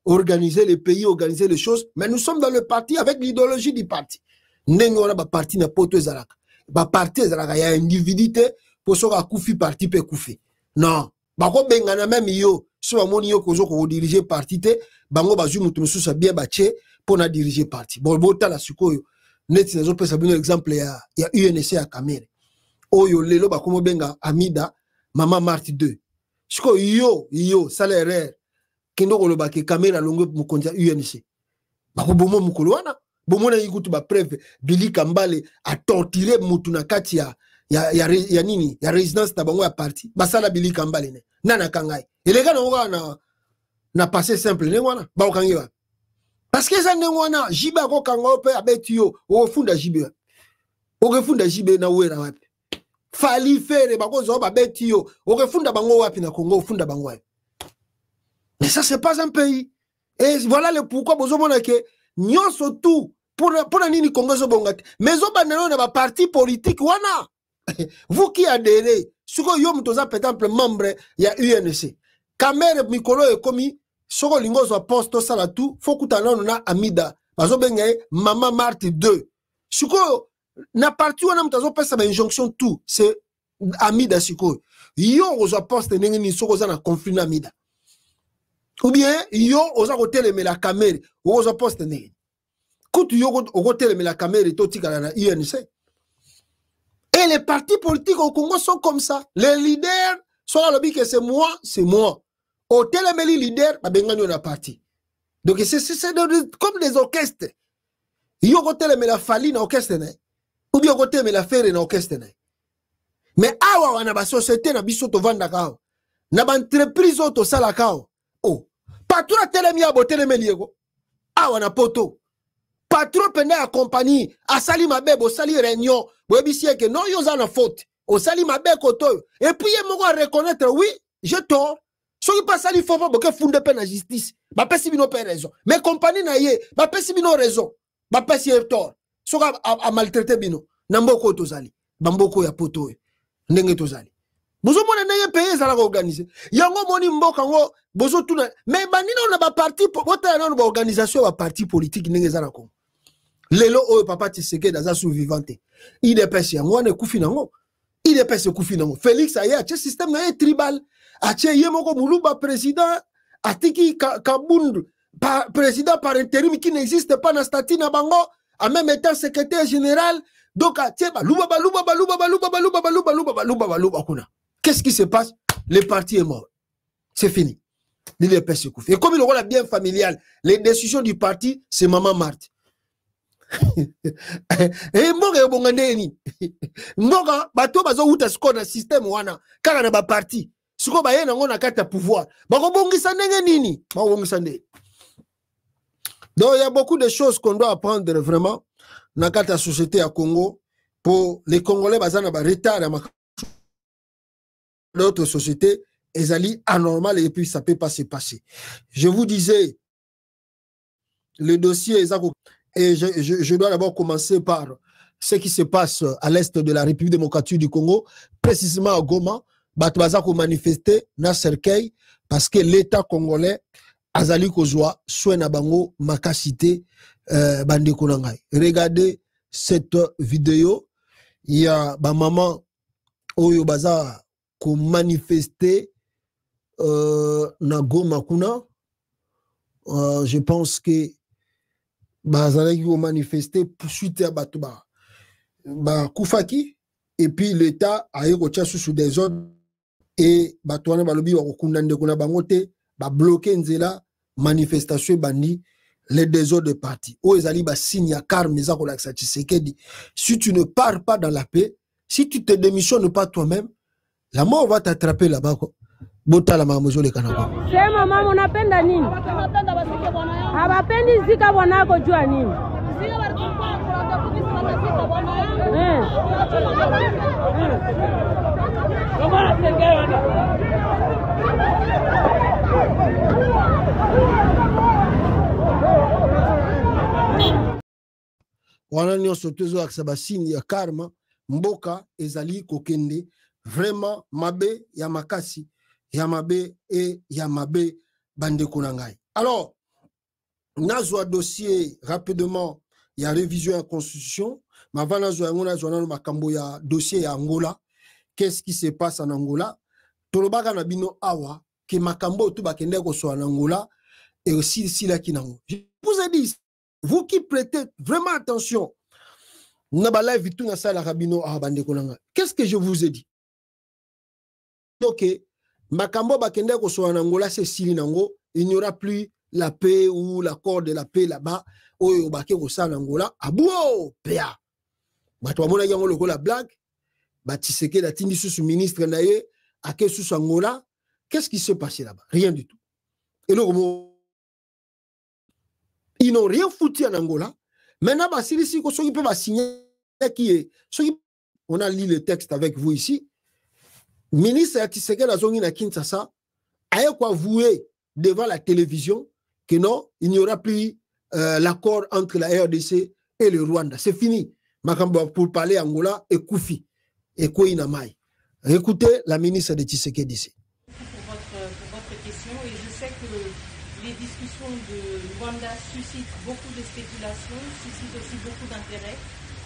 organiser le pays, organiser les choses, mais nous sommes dans le parti avec l'idéologie du parti. N'engona ba parti na poto ezalaka. Ba parti ezalaka ya individualité pour soka koufi parti pe koufi. Non, ba ko bengana même yo, so amoni yo kozo ko diriger parti te, bango bazu mutu mususa bien bache pour na diriger parti. Bon bota la sukoyo. Net nazo pesa bino exemple ya UNC à Kamere. Oyo lelo ba komo benga Amida, Maman Marty 2. Siko yo salaire kendo ko loba ke Kamera longo mukonja UNC. Ba ko bomo mukolo wana bomo na yikutu ba preuve Billy Kambale a torturé mutu na kati ya nini ya résidence na bango ya parti basala Billy Kambale ne nana kangai elega na na passé simple ne wana ba okangiwa parce que ça ne wana jiba ko kango pe abeti yo o funda jibe o refunda jibe na wera wapi Fali Ferré bako zo ba beti yo o refunda bango wapi na Congo funda bango wapi. Mais ça c'est pas un pays. Et voilà le pourquoi bozo mona ke nyonso tout pour nini Congo zo bongati mais zo banano na ba parti politique wana. Vous qui adhérez soko yo mtoza par exemple membre ya UNC Kamere mikolo e komi soko lingo zo posto sala tout faut kutana na Amida bazo bengaye Maman Marty 2 soko na parti wana mtazo pesa ba injonction tout c'est Amida siko yo ozo poste ndenge ni soko za na conflit na Amida ou bien yo ozo koteleme la Kamere ozo poste ndenge kutu yo koteleme la Kamere to tikala na UNC. Et les partis politiques au Congo sont comme ça. Les leaders sont là, que c'est moi. Au téléméli leader, bah bengani on a parti. Donc c'est comme des orchestres. Il y a côté mais la fali na orchestre né ou bien côté mais la faire na orchestre né. Mais awa wana ba société na biso to vanda kao. Na ba entreprise auto sala kao. Oh, patron telemi ya botelemi liego. Awa na poto. Patron pende à compagnie, a sali mabe, bo sali réunion, bo ebisie que non yo za na faute. O sali mabe koto. Et puis il m'a reconnaître oui, je tort. Ce qui passe sali faut pas que funde pe na justice. Ba pesi bino pe raison. Mais compagnie na ye, ba pesi bino raison. Ba pesi tort. So a maltraité bino. Na mboko to sali. Ba mboko ya poto. Ndenge to sali. Bozo mona ndenge pays za la organiser. Yango moni mboka ngo bozo tuna. Mais banina on a ba parti bota na ba organisation ba parti politique ndenge za na ko. Lelo o papa Tshisekedi daza survivante. Il est pesi yango ne kufi nango. Il est pesi kufi nango. Félix aya che système na tribal. Ache yemoko muluba président atiki Kabund président par intérim qui n'existe pas dans statut na bango en même étant secrétaire général. Donc ache baluba kuna. Qu'est-ce qui se passe? Le parti est mort. C'est fini. Il est pesi kufi. Et comme il aura la bien familial, les décisions du parti c'est maman Marthe. Et mboga bongandeni mboga bato bazo uta skona système wana kaka na ba parti siko ba yena ngona kata pouvoir bako bongisa ndenge nini ba bongisa ndenge. Donc il y a beaucoup de choses qu'on doit apprendre vraiment na kata société à Congo pour les Congolais bazana ba retard à d'autres sociétés ezali anormal et puis ça peut pas se passer. Je vous disais le dossier ezako. Et je dois d'abord commencer par ce qui se passe à l'est de la République démocratique du Congo, précisément à Goma. Batouaza ko manifester na cercueil parce que l'État congolais azali kozwa soin na bango makasité bande konangai. Regardez cette vidéo. Il y a ba maman oyo baza ko manifester na Goma kuna. Je pense que bazalaki ko manifester suite à Batouba Koufaki et puis l'État a eu sous des ordres et Batouane balobi wa kundande kuna bangote ba bloquer nzela manifestation bandi les désordres de parti o ezali ba signe ya karme za ko laksa Tshisekedi. Si tu ne pars pas dans la paix, si tu te démissionnes pas toi-même, la mort va t'attraper là-bas. Bota la mamozo le kanako. Sema mama unapenda nini? Hawapendi zika bwanako jua nini? Wana nyonso tozo akisa basini ya karma mboka ezali kokende vraiment mabe ya makasi Yamabe et Yamabe Bandeko Nangai. Alors, nazwa dossier rapidement, il y a révision à la constitution. Mais avant nazwa makambo ya dossier ya Angola. Qu'est-ce qui se passe en Angola? Tolobaka nabino awa que makambo tout bakende ko so en Angola et aussi si la kinango. Je vous ai dit, vous qui prêtez vraiment attention, naba live tout na sala rabino a Bandeko Nangai. Qu'est-ce que je vous ai dit? OK. Makambo bakende ko so en Angola c'est sili nango, il n'y aura plus la paix ou l'accord de la paix là-bas oyo bake ko sa en Angola abuo pea bato amona yango loko la blague ba Tshisekedi atindi sous ministre naye ake sous Angola. Qu'est-ce qui s'est passé là-bas? Rien du tout. Et le ils n'ont rien foutu en Angola. Maintenant ba silisi ko so qui peut ba signer qui est on a lu le texte avec vous ici. Ministre Tshisekedi azongi na Kinshasa a quoi avouer devant la télévision que non, il n'y aura plus l'accord entre la RDC et le Rwanda. C'est fini. Makambo pour parler Angola et Koufi et Koinamai. Écoutez la ministre de Tshisekedi ici. Pour votre question, et je sais que les discussions de Rwanda suscitent beaucoup de spéculations, suscitent aussi beaucoup d'intérêt,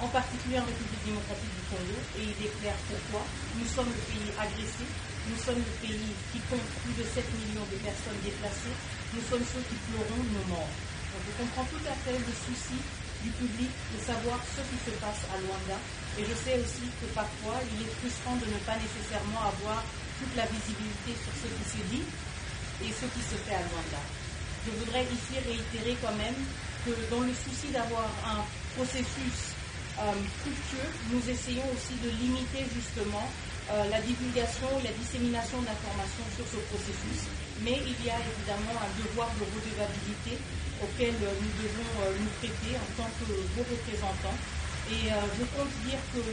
en particulier en République démocratique du Congo, et il est clair pourquoi. Nous sommes le pays agressé, nous sommes le pays qui compte plus de 7 millions de personnes déplacées, nous sommes ceux qui pleurons nos morts. Donc je comprends tout à fait le souci du public de savoir ce qui se passe à Luanda, et je sais aussi que parfois il est frustrant de ne pas nécessairement avoir toute la visibilité sur ce qui se dit et ce qui se fait à Luanda. je voudrais ici réitérer quand même que dans le souci d'avoir un processus fructueux, nous essayons aussi de limiter justement la divulgation et la dissémination d'informations sur ce processus. Mais il y a évidemment un devoir de redevabilité auquel nous devons nous prêter en tant que vos représentants. Et je compte dire que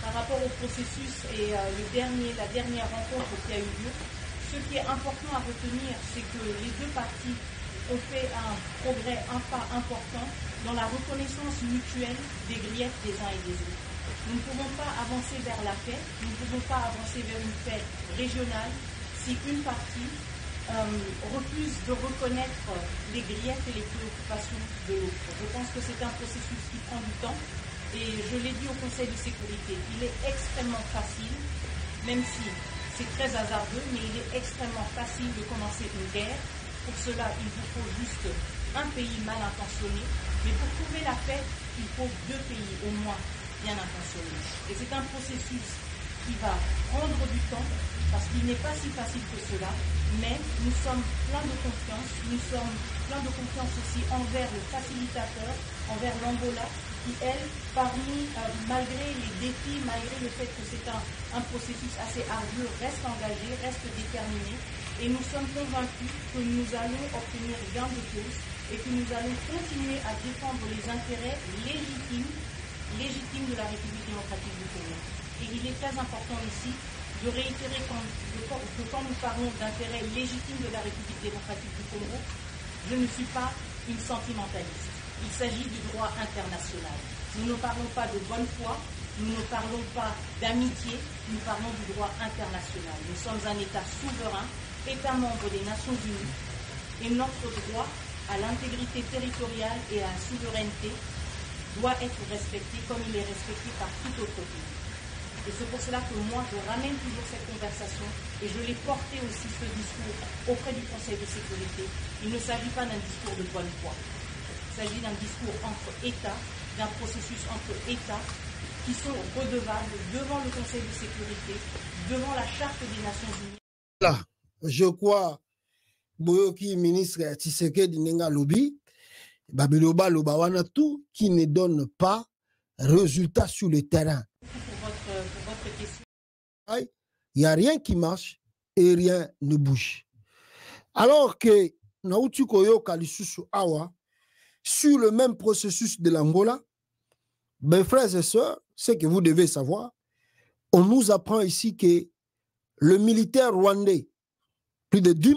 par rapport au processus et la dernière rencontre qui a eu lieu, ce qui est important à retenir, c'est que les deux parties ont fait un progrès, un pas important dans la reconnaissance mutuelle des griefs des uns et des autres. Nous ne pouvons pas avancer vers la paix, nous ne pouvons pas avancer vers une paix régionale si une partie refuse de reconnaître les griefs et les préoccupations de l'autre. Je pense que c'est un processus qui prend du temps et je l'ai dit au Conseil de sécurité, il est extrêmement facile, même si c'est très hasardeux, mais il est extrêmement facile de commencer une guerre. Pour cela, il vous faut juste un pays mal intentionné, mais pour trouver la paix, il faut deux pays au moins bien intentionnés. Et c'est un processus qui va prendre du temps, parce qu'il n'est pas si facile que cela, mais nous sommes pleins de confiance, nous sommes pleins de confiance aussi envers le facilitateur, envers l'Angola, qui, elle, malgré les défis, malgré le fait que c'est un processus assez ardueux, reste engagée, reste déterminée, et nous sommes convaincus que nous allons obtenir gain de cause et que nous allons continuer à défendre les intérêts légitimes de la République démocratique du Congo. Et il est très important ici de réitérer que quand nous parlons d'intérêts légitimes de la République démocratique du Congo, je ne suis pas une sentimentaliste. Il s'agit du droit international. Nous ne parlons pas de bonne foi, nous ne parlons pas d'amitié, nous parlons du droit international. Nous sommes un État souverain, État membre des Nations Unies, et notre droit à l'intégrité territoriale et à la souveraineté doit être respecté comme il est respecté par tout autre pays. Et c'est pour cela que moi, je ramène toujours cette conversation et je l'ai porté aussi, ce discours, auprès du Conseil de sécurité. Il ne s'agit pas d'un discours de bonne foi. Il s'agit d'un discours entre États, d'un processus entre États qui sont redevables devant le Conseil de sécurité, devant la Charte des Nations Unies. Là, je crois, Boyoki, ministre Tshisekedi Nenga Lobi, Babiloba Lobawana, tout qui ne donne pas résultat sur le terrain. Pour votre question. Il n'y a rien qui marche et rien ne bouge. Alors que Naouti Koyo Kalisusu Awa, sur le même processus de l'Angola, mes frères et sœurs, ce que vous devez savoir, on nous apprend ici que le militaire rwandais, plus de 10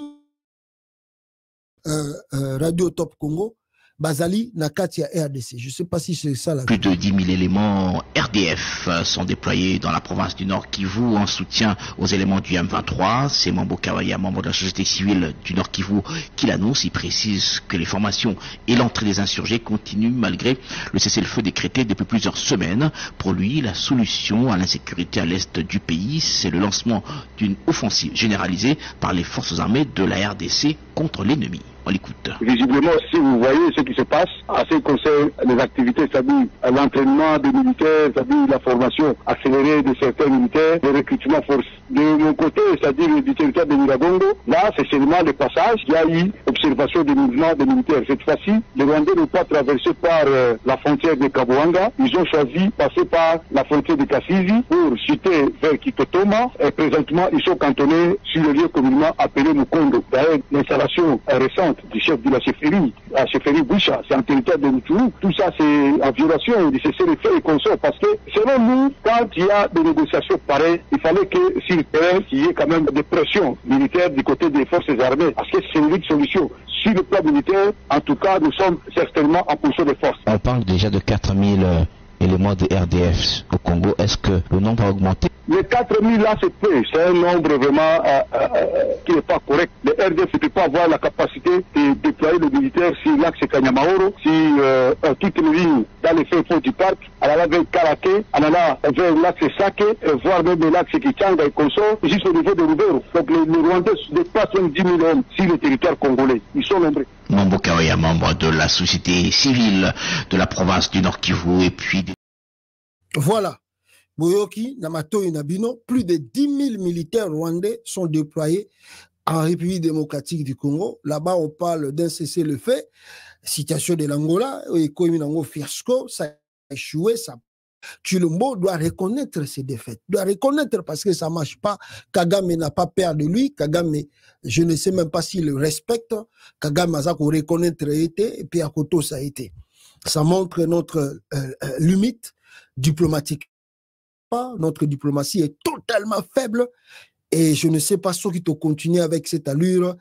Radio Top Congo, Bazali Nakatia RDC. Je ne sais pas si c'est ça la. Plus de 10 000 éléments RDF sont déployés dans la province du Nord Kivu en soutien aux éléments du M23. C'est Mambo Kawaya, membre de la société civile du Nord Kivu, qui l'annonce. Il précise que les formations et l'entrée des insurgés continuent malgré le cessez-le-feu décrété depuis plusieurs semaines. Pour lui, la solution à l'insécurité à l'est du pays, c'est le lancement d'une offensive généralisée par les forces armées de la RDC contre l'ennemi. On l'écoute. Visiblement, si vous voyez ce qui se passe, à ce qui concerne les activités, c'est-à-dire l'entraînement des militaires, c'est-à-dire la formation accélérée de certains militaires, le recrutement forcé. De mon côté, c'est-à-dire du territoire de Miragongo, là, c'est seulement le passage. Il y a eu observation des mouvements des militaires. Cette fois-ci, les Rwandais n'ont pas traversé par la frontière de Kabouanga. Ils ont choisi de passer par la frontière de Kassizi pour chuter vers Kikotoma. Et présentement, ils sont cantonnés sur le lieu communément appelé Mukondo. D'ailleurs, l'installation récente du chef de la chefferie Boucha, c'est un territoire de Muturu. Tout ça, c'est en violation du cessez-le-feu et consort. Parce que, selon nous, quand il y a des négociations pareilles, il fallait que sur le terrain, il y ait quand même des pressions militaires du côté des forces armées. Parce que c'est une unique solution. Sur le plan militaire, en tout cas, nous sommes certainement en position de force. On parle déjà de 4000 éléments de RDF au Congo. Est-ce que le nombre a augmenté? Les 4000 là, c'est peu. C'est un nombre vraiment qui n'est pas correct. Le RDF ne peut pas avoir la capacité de déployer le militaire sur l'axe Kanyamahoro, sur toute une ligne dans les fins fonds du parc, en allant vers Karaké, en allant vers l'axe Sake, voire même l'axe Kichanga et consort, jusqu'au niveau de Rubero. Donc les Rwandais dépassent 10 000 hommes sur le territoire congolais. Ils sont nombreux. Mambo Kawaya, membre de la société civile de la province du Nord Kivu, et puis... Voilà. Boyoki, Namato et Nabino, plus de 10 000 militaires rwandais sont déployés en République démocratique du Congo. Là-bas, on parle d'un cessez-le-feu. Situation de l'Angola, fiasco, ça a échoué, ça. Tshilombo doit reconnaître ses défaites, doit reconnaître parce que ça ne marche pas. Kagame n'a pas peur de lui. Kagame, je ne sais même pas s'il le respecte. Kagame a reconnaître été, et puis à Koto, ça a été. Ça montre notre limite diplomatique. Notre diplomatie est totalement faible. Et je ne sais pas ceux qui te continuent avec cette allure,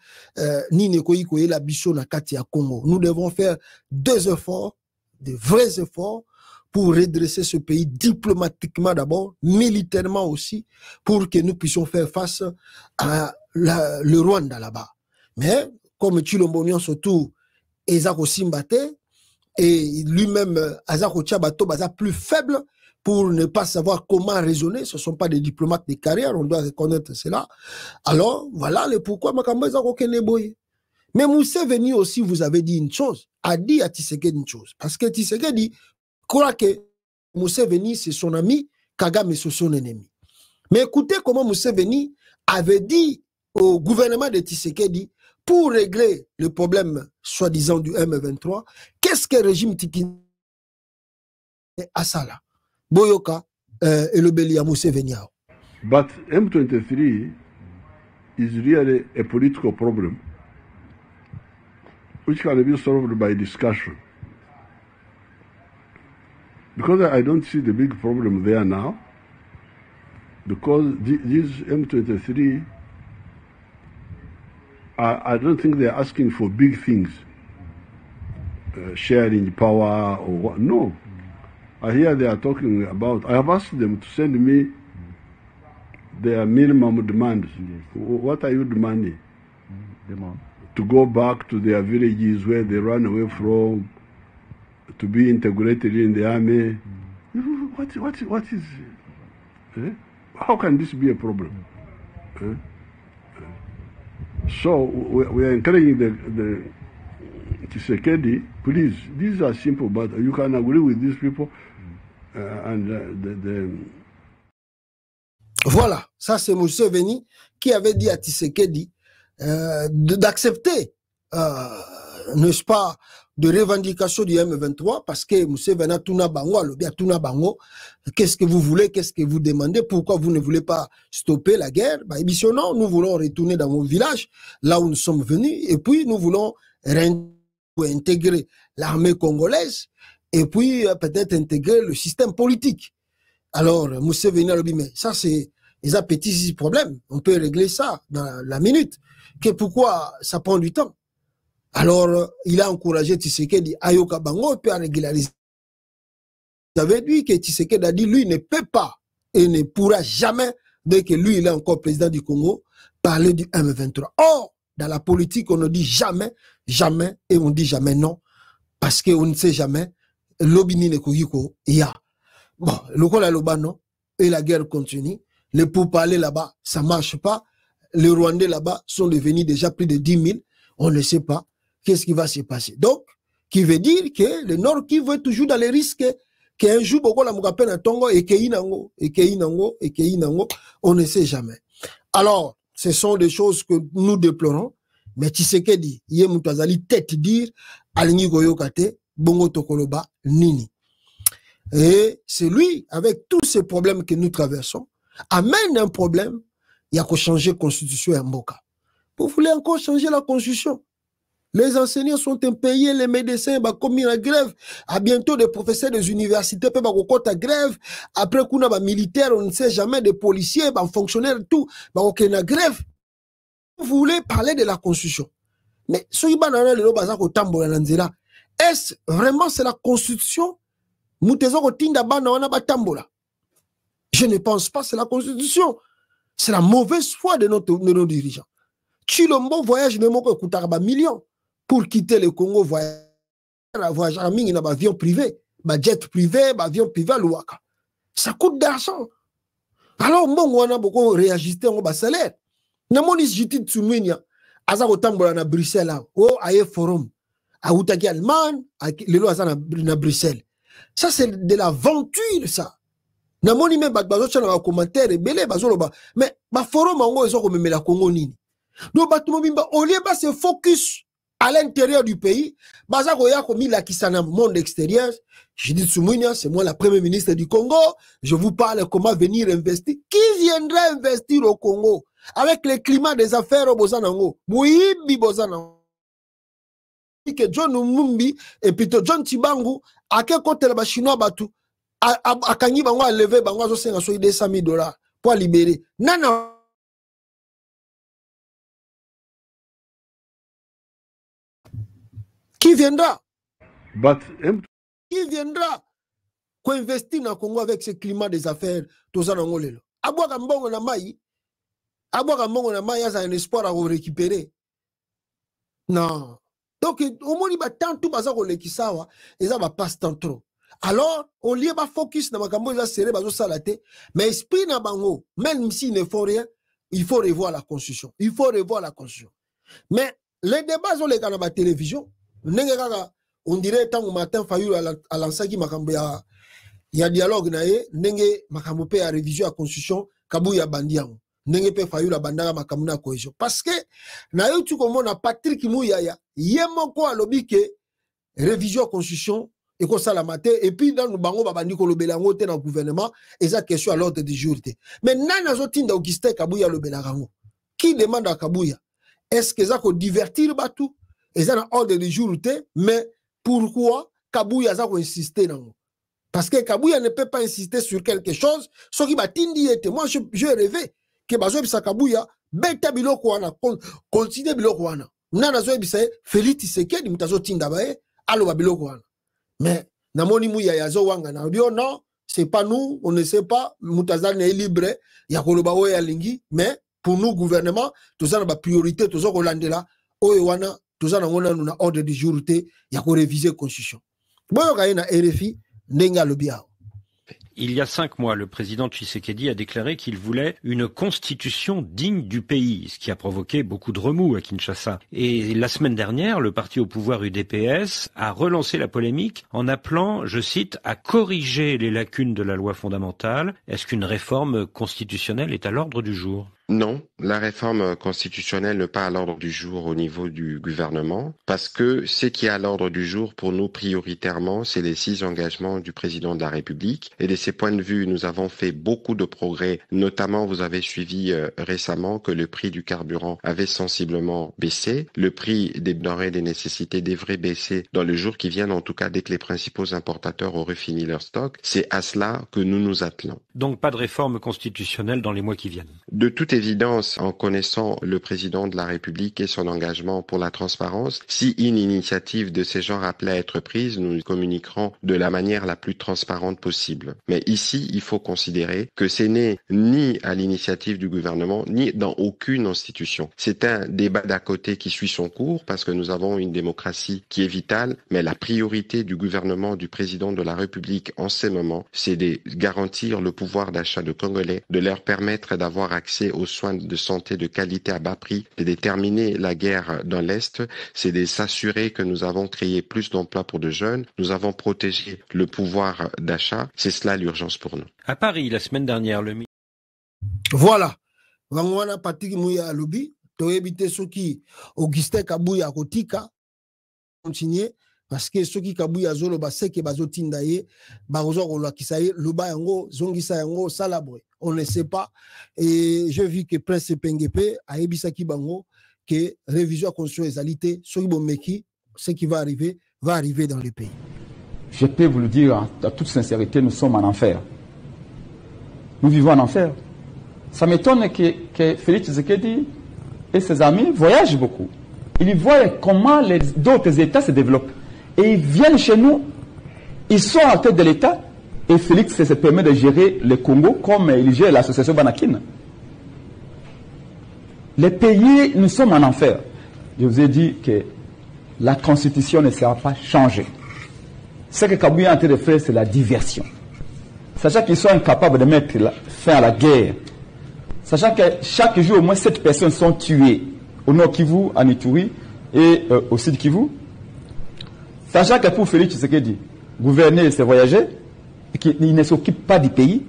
ni Nekoï la bicho na kati ya Congo. Nous devons faire deux efforts, de vrais efforts, pour redresser ce pays diplomatiquement d'abord, militairement aussi, pour que nous puissions faire face à le Rwanda là-bas. Mais, comme Tshilombo surtout, Ezako Simbate, et lui-même, Azako Tchabato, baza plus faible, pour ne pas savoir comment raisonner. Ce ne sont pas des diplomates de carrière, on doit reconnaître cela. Alors, voilà le pourquoi Makambo Ezako Keneboye. Mais Museveni aussi, vous avez dit une chose, a dit à Tshisekedi une chose. Parce que Tshisekedi croit que Museveni, c'est son ami, Kagame, c'est son ennemi. Mais écoutez comment Museveni avait dit au gouvernement de Tshisekedi, pour régler le problème, soi-disant, du M23, qu'est-ce que le régime Tikini a ça là? Boyoka et le Belia Museveni. But M23 is really a political problem which can be solved by discussion. Because I don't see the big problem there now, because these M23, I don't think they're asking for big things, sharing power or what. No. I hear they are talking about, I have asked them to send me their minimum demands. Yes. What are you demanding? Demand. To go back to their villages where they ran away from, to be integrated in the army. What is how can this be a problem? So we are encouraging the Tshisekedi, please, these are simple, but you can agree with these people. Voilà, ça c'est Museveni qui avait dit à Tshisekedi d'accepter, n'est-ce pas, de revendication du M23 parce que Museveni a Tuna Bango, a Tuna Bango, qu'est-ce que vous voulez, qu'est-ce que vous demandez, pourquoi vous ne voulez pas stopper la guerre? Bah, non, nous voulons retourner dans mon village, là où nous sommes venus, et puis nous voulons intégrer l'armée congolaise, et puis peut-être intégrer le système politique. Alors, Museveni a dit, mais ça c'est les petits problèmes, on peut régler ça dans la minute. Que pourquoi ça prend du temps? Alors, il a encouragé Tshisekedi à Ayoka Bango et à régulariser. Vous avez dit que Tshisekedi a dit, lui ne peut pas et ne pourra jamais, dès que lui il est encore président du Congo, parler du M23. Or, dans la politique, on ne dit jamais, jamais, et on dit jamais non, parce qu'on ne sait jamais, l'obini ne koyiko, il y a. Bon, le col à l'Oban, et la guerre continue. Les pourparlers là-bas, ça ne marche pas. Les Rwandais là-bas sont devenus déjà plus de 10 000. On ne sait pas qu'est-ce qui va se passer. Donc, qui veut dire que le Nord qui veut toujours dans les risques, qu'un jour, beaucoup la moukapen à Tongo, et Keinango, on ne sait jamais. Alors, ce sont des choses que nous déplorons. Mais Tshisekedi, yé moutazali tête dire, alingi goyokate, bongo tokoloba, nini. Et c'est lui, avec tous ces problèmes que nous traversons, amène un problème, il y a qu'à changer la constitution à Mboka. Vous voulez encore changer la constitution? Les enseignants sont impayés, les médecins ont commis la grève. À bientôt, des professeurs des universités peuvent avoir la grève. Après, qu'on a des militaires, on ne sait jamais, des policiers, des fonctionnaires, tout, il y a grève. Vous voulez parler de la constitution. Mais, est-ce vraiment c'est la constitution? Je ne pense pas que c'est la constitution. C'est la mauvaise foi de nos dirigeants. Tshilombo voyage même au Koutaraba millions pour quitter le Congo, voyage en avion privé, jet privé, avion privé à Luaka. Ça coûte d'argent. Alors, on a beaucoup réajusté en salaire. Namoni jiti tsumenya aza kotambola na Bruxelles o aye forum a utaki Allemagne lelo aza na Bruxelles. Ça c'est de l'aventure ça. Namoni même bazo chana ba commentaire belé bazo loba mais ba forum ngo ezo ko memela Congo nini. Donc, Batumobimba, au lieu de se focus à l'intérieur du pays, Bazakoya comme il a qui s'en a monde extérieur. Je dis Tsumounia, c'est moi la première ministre du Congo. Je vous parle comment venir investir. Qui viendrait investir au Congo avec le climat des affaires au Bozanango? Mouibi Bozanango. Que John Mumbi et puis John Tibangu, à quel côté le chinois batu, à Kanyi Bango a levé Bango à 200 $200,000 pour libérer. Non. Qui viendra? Qui viendra co-investir dans le Congo avec ce climat des affaires? Tout ça dans le monde. Aboua Gambongo na mai, il y a un espoir à récupérer. Non. Donc, au moins, il y a tant tout bazar qui sawa, et ça va pas tant trop. Alors, au lieu de focus dans Makambo, il va serrer bazo salate, mais esprit na bango, même s'il ne faut rien, il faut revoir la constitution. Il faut revoir la constitution. Mais les débats sont les gars dans la télévision. On dirait tant au matin, Fayou à l'ansaki Makambo, il y a dialogue nae, nenge Makambo pe a révision la constitution, Kabouya bandiango. Nenge pe Fayou la bandara Makambo na cohésion. Parce que, na yo tu comme on a Patrick Mouyaya, yemoko a lobby que révision la constitution, et qu'on salamate, et puis dans le bango babandi ko lobelango te dans le gouvernement, et ça question à l'ordre du jour. Mais nana zotinda Augustin Kabouya lobelango. Qui demande à Kabouya? Est-ce que ça ko divertir batou? Et ça dans l'ordre du jour, mais pourquoi Kabouya ça ko insister dans? Parce que Kabouya ne peut pas insister sur quelque chose, ce qui va t'indiquer. Moi, je rêvais que Bazo Bisa Kabouya, beta biloko wana, continue biloko wana. Nana zo bisa Félix Tshisekedi mutazo tinda bae, alo biloko wana. Mais namoni Mouya yazo wanga na dio non, c'est pas nous, on ne sait pas, mutazane est libre, ya koloba oye ya lingi, mais pour nous gouvernement, tout ça na ba priorité, tout ça ko landela, oye wana, tout ça na ngona na ordre du jour te, ya ko réviser constitution. Boyo ka na RFI nenga lobiao. Il y a 5 mois, le président Tshisekedi a déclaré qu'il voulait une constitution digne du pays, ce qui a provoqué beaucoup de remous à Kinshasa. Et la semaine dernière, le parti au pouvoir UDPS a relancé la polémique en appelant, je cite, à corriger les lacunes de la loi fondamentale. Est-ce qu'une réforme constitutionnelle est à l'ordre du jour ? Non, la réforme constitutionnelle n'est pas à l'ordre du jour au niveau du gouvernement, parce que ce qui est à l'ordre du jour pour nous prioritairement, c'est les 6 engagements du président de la République. Et de ces points de vue, nous avons fait beaucoup de progrès. Notamment, vous avez suivi récemment que le prix du carburant avait sensiblement baissé. Le prix des denrées des nécessités devrait baisser dans le jour qui vient, en tout cas dès que les principaux importateurs auraient fini leur stock. C'est à cela que nous nous attelons. Donc pas de réforme constitutionnelle dans les mois qui viennent. De toute évidence, en connaissant le président de la République et son engagement pour la transparence, si une initiative de ce genre appelait à être prise, nous communiquerons de la manière la plus transparente possible. Mais ici, il faut considérer que ce n'est ni à l'initiative du gouvernement, ni dans aucune institution. C'est un débat d'à côté qui suit son cours parce que nous avons une démocratie qui est vitale, mais la priorité du gouvernement, du président de la République en ces moments, c'est de garantir le pouvoir d'achat de Congolais, de leur permettre d'avoir accès aux soins de santé de qualité à bas prix, de terminer la guerre dans l'Est, c'est de s'assurer que nous avons créé plus d'emplois pour de jeunes, nous avons protégé le pouvoir d'achat, c'est cela l'urgence pour nous. À Paris, la semaine dernière, le... Voilà. Wangwana Patrick Mouyaya Lobi, toyebite soki Augustin Kabouya Kotika, continuer, parce que ceux qui Kabouya Zolo Baseke Bazotinda ye, Barozo Kisaye, Luba Yango, Zongisa Yango, Salabre. On ne sait pas. Et j'ai vu que Prince Pengepe a Ebisaki Bango, que révision constitution égalité, ce qui va arriver dans le pays. Je peux vous le dire en toute sincérité, nous sommes en enfer. Nous vivons en enfer. Ça m'étonne que Félix Tshisekedi et ses amis voyagent beaucoup. Ils voient comment d'autres États se développent. Et ils viennent chez nous, ils sont à la tête de l'État, et Félix se permet de gérer le Congo comme il gère l'association Banakine. Les pays, nous sommes en enfer. Je vous ai dit que la constitution ne sera pas changée. Ce que Kabouya est en train de faire, c'est la diversion. Sachant qu'ils sont incapables de mettre fin à la guerre. Sachant que chaque jour, au moins 7 personnes sont tuées au Nord Kivu, à Ituri et au Sud Kivu. Sachant que pour Félix Tshisekedi, gouverner, c'est voyager, et qu'il ne s'occupe pas du pays,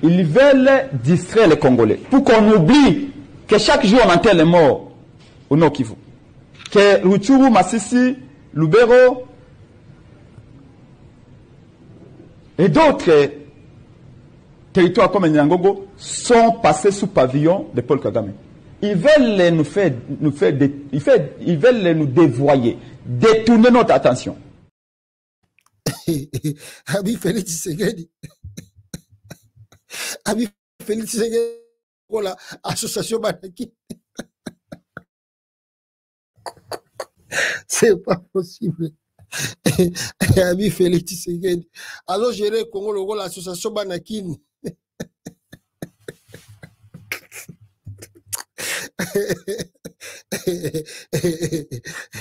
ils veulent distraire les Congolais. Pour qu'on oublie que chaque jour on enterre les morts au Nord Kivu. Que Rutshuru, Masisi, Lubero et d'autres territoires comme Nyangogo sont passés sous pavillon de Paul Kagame. Ils veulent ils veulent nous dévoyer, détourner notre attention. Abi Félix Tshisekedi. Abi Félix Tshisekedi. Voilà, association Banaki. C'est pas possible. Abi Félix Tshisekedi. Alors, gérer Congo, le rôle l'association Banakin.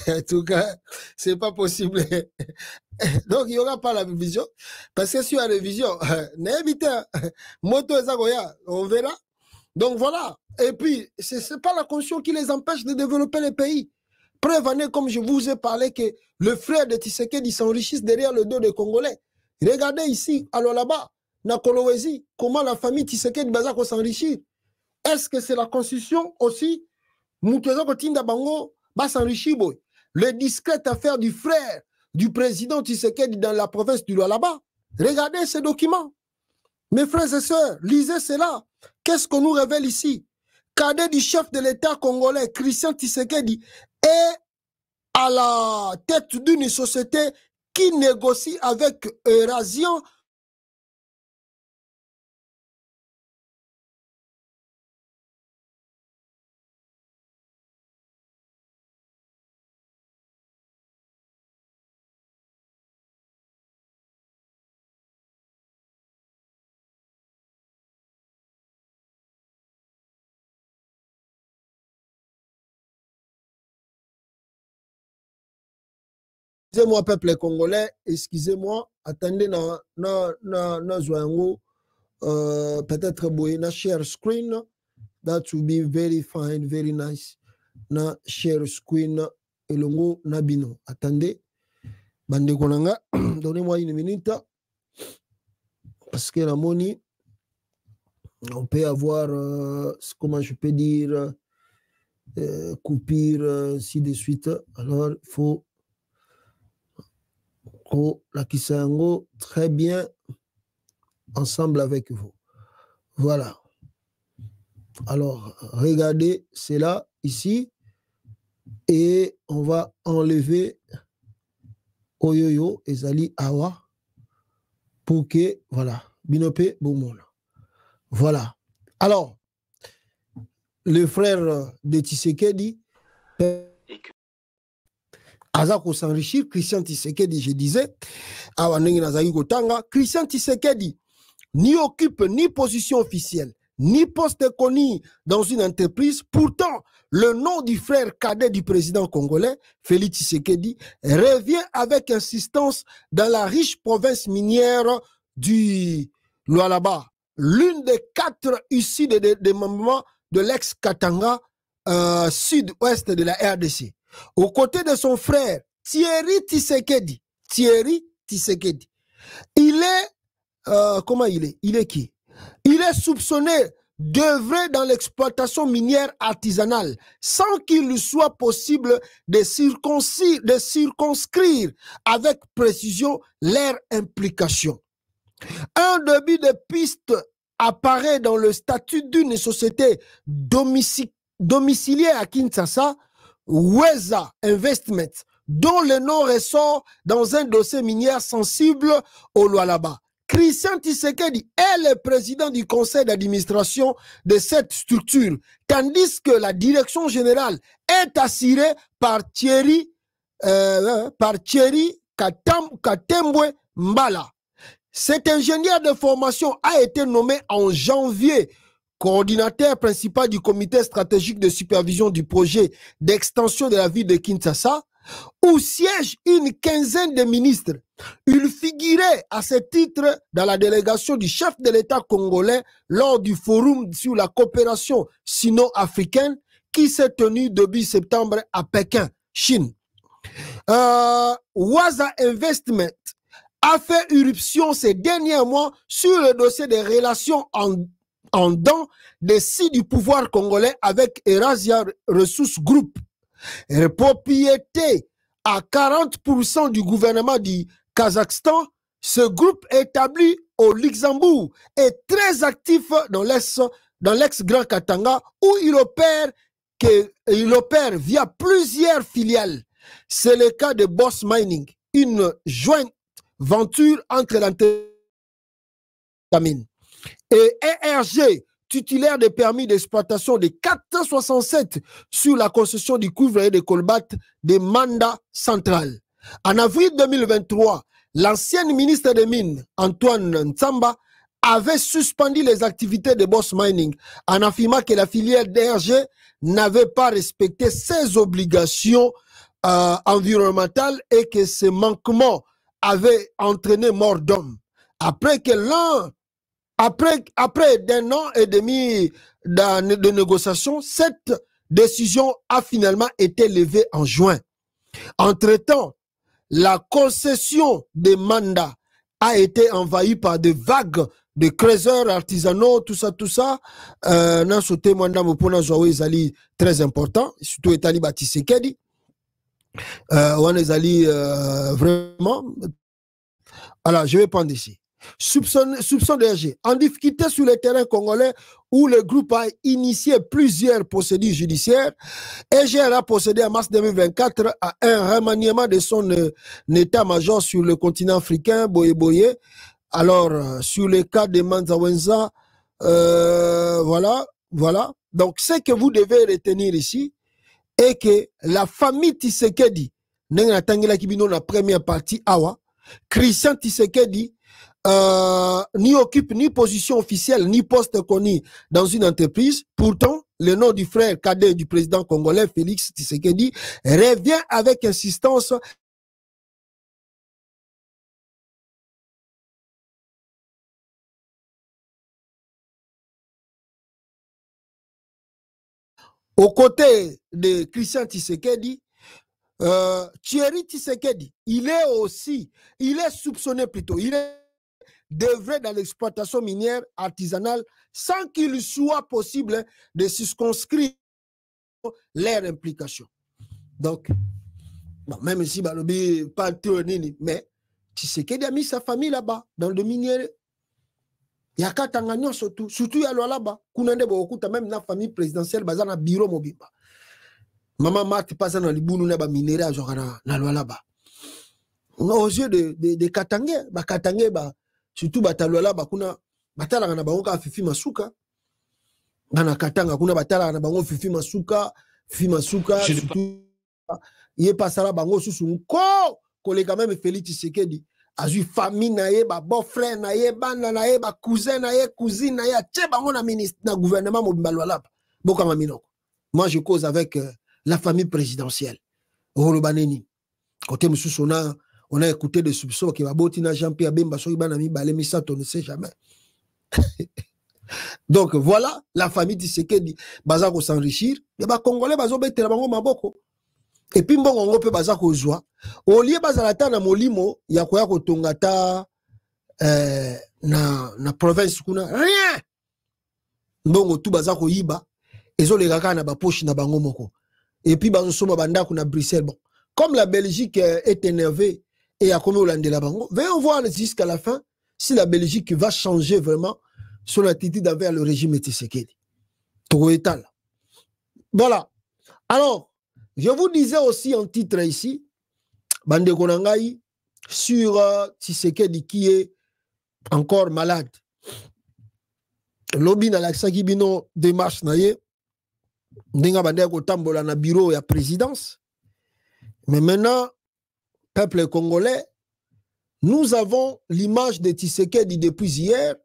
En tout cas, c'est pas possible. Donc, il n'y aura pas la révision. Parce que sur la révision, moto on verra. Donc voilà. Et puis, ce n'est pas la constitution qui les empêche de développer les pays. Preuve en est, comme je vous ai parlé, que le frère de Tshisekedi s'enrichisse derrière le dos des Congolais. Regardez ici, alors là-bas, na Kolwezi, comment la famille Tshisekedi Bazako s'enrichit. Est-ce que c'est la constitution aussi? Le discrète affaire du frère du président Tshisekedi dans la province du Lualaba. Regardez ces documents. Mes frères et sœurs, lisez cela. Qu'est-ce qu'on nous révèle ici? Cadet du chef de l'État congolais, Christian Tshisekedi, est à la tête d'une société qui négocie avec Eurasian Excusez-moi, peuple congolais, excusez-moi, attendez, peut-être na share screen, that will be very fine, very nice. Na share screen, elongo nabino. Attendez, bande konanga, donnez-moi une minute, parce que la money, on peut avoir, comment je peux dire, coupure, ainsi de suite. Alors, il faut la Kisango très bien ensemble avec vous. Voilà. Alors, regardez, c'est là, ici, et on va enlever Oyoyo et Zali Awa pour que, voilà, Binope Boumoula. Voilà. Alors, le frère de Tshisekedi, Azako s'enrichir, Christian Tshisekedi, je disais, Christian Tshisekedi ni occupe ni position officielle, ni poste connu dans une entreprise. Pourtant, le nom du frère cadet du président congolais, Félix Tshisekedi, revient avec insistance dans la riche province minière du Lualaba, l'une des 4 issues des démembrements de l'ex-Katanga sud-ouest de la RDC. Aux côtés de son frère Thierry Tshisekedi. Il est, comment il est? Il est qui? Il est soupçonné d'œuvrer dans l'exploitation minière artisanale sans qu'il lui soit possible de circonscrire avec précision leur implication. Un début de piste apparaît dans le statut d'une société domiciliée à Kinshasa, Weza Investment, dont le nom ressort dans un dossier minier sensible au Lualaba. Christian Tshisekedi est le président du conseil d'administration de cette structure, tandis que la direction générale est assurée par Thierry Katembwe Mbala. Cet ingénieur de formation a été nommé en janvier coordinateur principal du comité stratégique de supervision du projet d'extension de la ville de Kinshasa, où siège une quinzaine de ministres. Il figurait à ce titre dans la délégation du chef de l'État congolais lors du forum sur la coopération sino-africaine qui s'est tenu début septembre à Pékin, Chine. Waza Investment a fait irruption ces derniers mois sur le dossier des relations en dents des sites du pouvoir congolais avec Eurasia Resources Group. propriété à 40% du gouvernement du Kazakhstan, ce groupe établi au Luxembourg est très actif dans l'ex-Grand Katanga où il opère via plusieurs filiales. C'est le cas de Boss Mining, une jointe venture entre l'Antamine et ERG, titulaire des permis d'exploitation de 467 sur la concession du couvrier de Kolbat de Manda Central. En avril 2023, l'ancienne ministre des Mines, Antoine Ntsamba, avait suspendu les activités de Boss Mining en affirmant que la filière d'ERG n'avait pas respecté ses obligations environnementales et que ce manquement avait entraîné mort d'homme. Après d'un an et demi de négociations, cette décision a finalement été levée en juin. Entre-temps, la concession de Manda a été envahie par des vagues de creuseurs artisanaux, tout ça. Nan sauté Manda Mopona Zoé Zali très important, surtout Etali Batisekedi. On est allé vraiment. Alors, je vais prendre ici. Soupçon d'ERG. En difficulté sur le terrain congolais où le groupe a initié plusieurs procédures judiciaires, ERG a procédé en mars 2024 à un remaniement de son état-major sur le continent africain, Boye. Alors, sur le cas de Manzawenza, voilà. Donc, ce que vous devez retenir ici est que la famille Tshisekedi, la première partie, Christian Tshisekedi, ni occupe ni position officielle, ni poste connu dans une entreprise. Pourtant, le nom du frère cadet du président congolais, Félix Tshisekedi, revient avec insistance aux côtés de Christian Tshisekedi. Thierry Tshisekedi, il est soupçonné plutôt, il est d'œuvrer dans l'exploitation minière artisanale sans qu'il soit possible de circonscrire leur implication. Donc, bon, même si Balobi pas Théonini, mais Tshisekedi a mis sa famille là-bas, dans le minier. Il y a qu'à Tanganyika surtout il y a là-bas. Kunande Bokuta, même la famille présidentielle, bazar na bureau mobimba. Maman Marthe passe dans les boulons na ba minéra genre na loi là-bas. Aux yeux de Katangé, Katangé surtout batalo là-bas kuna batala na bango ka fifi masuka. Bana Katanga kuna batala na bango fifi masuka surtout il passe là bango sous ko collègue quand même Félix Tshisekedi. Azu famille na ye ba beau-frère na ye bana na ye ba cousin na ye cousine na ye tche bango na ministre na gouvernement mobimba lwa là. Bokanga minoko. Moi je cause avec la famille présidentielle. Olobaneni. Côté monsieur on a écouté des soupçons qui va botina Jean-Pierre Bemba so ibana mi balemi ça on ne sait jamais. Donc voilà la famille Tshisekedi baza ko s'enrichir et ba congolais bazo betela bango maboko. Et puis bon on peut baza ko joie au lieu bazalata na molimo ya koya ko tongata na province kuna rien. Mbongo tout baza ko yiba ezo le kaka na ba poche na bango moko. Et puis bazo soma banda kuna Bruxelles bon. Comme la Belgique est énervée et a commis Hollande la bango, venons voir jusqu'à la fin si la Belgique va changer vraiment son attitude envers le régime Tshisekedi. Voilà. Alors, je vous disais aussi en titre ici, Bande Konangai, sur Tshisekedi qui est encore malade. Lobi na laksaki bino démarche na ye, ndenga bande ko tambola na bureau ya présidence. Mais maintenant, peuple congolais, nous avons l'image de Tshisekedi depuis hier.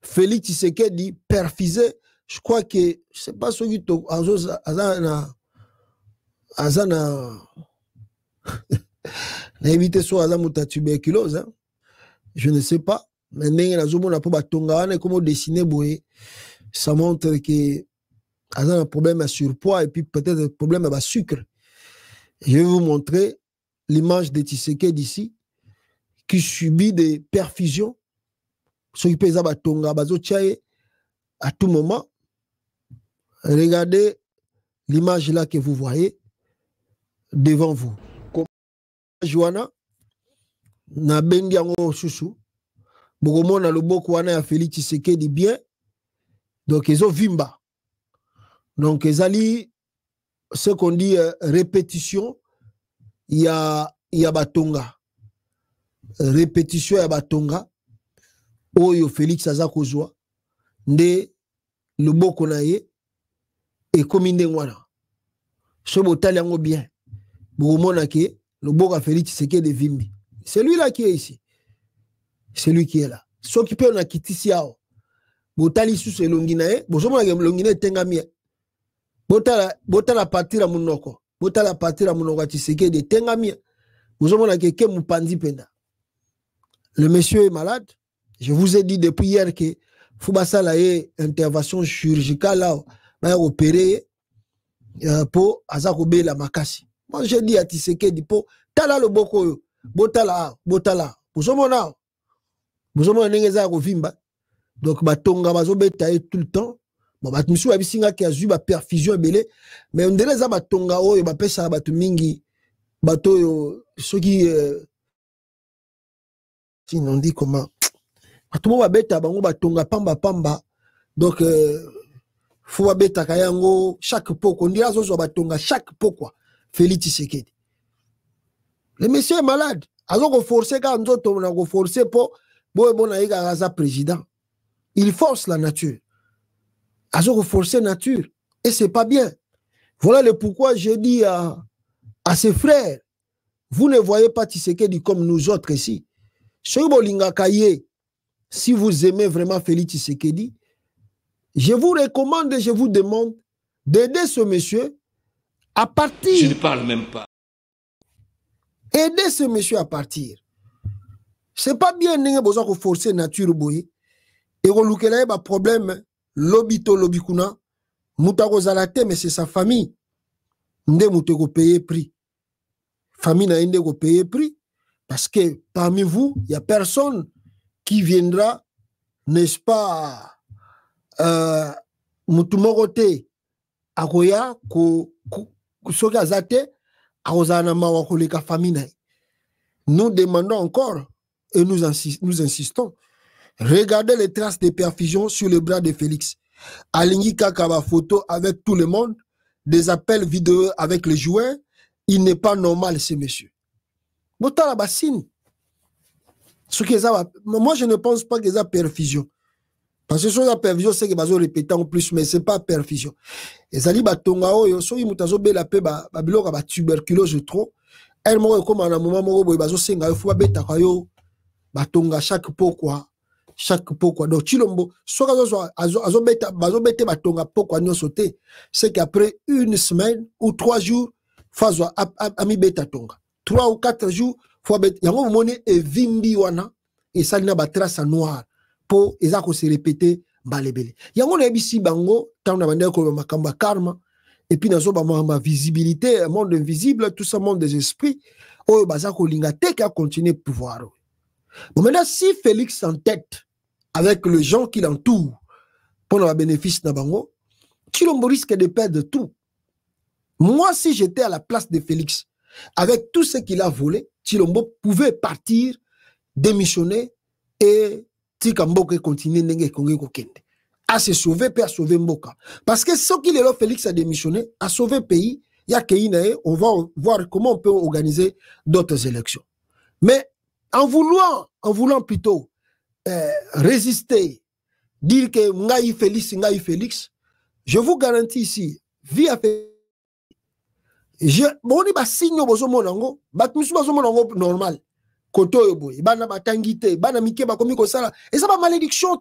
Félix Tshisekedi perfisé. Je crois que, je ne sais pas ce qui Azana évité soit Azamuta tuberculose. Je ne sais pas. Mais comment dessiner, ça montre que Azana a un problème à surpoids et puis peut-être un problème à sucre. Je vais vous montrer l'image de Tshisekedi d'ici qui subit des perfusions. Ce qui pèse à tout moment. Regardez l'image là que vous voyez. devant vous. Comme Joana, na bendi yango susu, bokomo na loboko wana ya Félix Tshisekedi bien, donc ils ont vimba. Donc ils allaient ce qu'on dit répétition, il y a batonga. Répétition ya batonga, oyo Félix aza kozwa, nde loboko na ye, et comme wana. Ce botali yango bien. Bokomona ke loboko Félix Tshisekedi vimbi. C'est lui-là qui est ici. C'est lui qui est là. Ce qui peut na kitisi yao. Botali sous ce longinae, bozomona ke longinae tengami. Botala partir à munoko. Botala partir à munoko Tshisekedi tengami. Bozomona ke mupandi penda. Le monsieur est malade. Je vous ai dit depuis hier que Foubassa a eu intervention chirurgicale là, va opérer pour Azakobe la makasi. Moi j'ai dit à Tshisekedi pour tala le boko botala. Bozomona nengeza ko vimba. Donc batonga bazobeta tout le temps. Bon batmisu abisinga ki azu ba perfusion belé, mais on dirait ça batonga oyo ba pesa batu mingi bato yo soki on dit comment tout le monde beta bango batonga pamba donc faut beta kayango chaque poko on dirait zo batonga chaque poko Félix Tshisekedi. Le monsieur est malade. Alors qu'on force quand on a forcé pour bon na président. Il force la nature. Alors qu'on force la nature et c'est pas bien. Voilà le pourquoi je dis à ses frères, vous ne voyez pas Tshisekedi comme nous autres ici. Si vous aimez vraiment Félix Tshisekedi, je vous recommande et je vous demande d'aider ce monsieur à partir. Je ne parle même pas. Aider ce monsieur à partir. C'est pas bien de besoin de forcer la nature. Et on a un problème. Lobito lobikuna. Moutako zalate, mais c'est sa famille. Nde mouteko payer prix. Famille n'a pas payé prix. Parce que parmi vous, il n'y a personne qui viendra, n'est-ce pas, Moutumorote, Akoya, Soka Zate, nous demandons encore et nous insistons. Regardez les traces de perfusion sur le bras de Félix. Alingi Kakaba photo avec tout le monde, des appels vidéo avec les joueurs. Il n'est pas normal, ce monsieur. Moi, je ne pense pas que ça perfusion. Parce que sur la perfusion, c'est que je répète en plus, mais ce n'est pas perfusion. Et ça dit, la tuberculose trop. Elle m'a dit, comme à un moment, chaque pourquoi. Donc, Chilombo, c'est qu'après une semaine ou 3 jours, Fazwa ami beta tonga. 3 ou 4 jours, faut bet. Yango monnaie et vimbi wana et ça n'a pas trace noire pour ezako se répéter balebele. Yango na bisi bango tant na bande ko makamba karma et puis nazo ba ma visibilité, monde invisible, tout ça monde des esprits. Oh bazako linga te ka continuer pouvoir. Bon maintenant si Félix en tête avec les gens qui l'entourent pour le bénéfice na bango, Chilombo risque de perdre tout. Moi, si j'étais à la place de Félix, avec tout ce qu'il a volé, Chilombo pouvait partir, démissionner et Tikamboke continuer à se sauver, puis à sauver Mboka. Parce que ce qu'il est là, Félix a démissionné, a sauvé le pays, il y a Keïnae, on va voir comment on peut organiser d'autres élections. Mais en voulant plutôt résister, dire que Ngaï Félix, je vous garantis ici, via Félix, bon, il signe normal. Et ça va malédiction.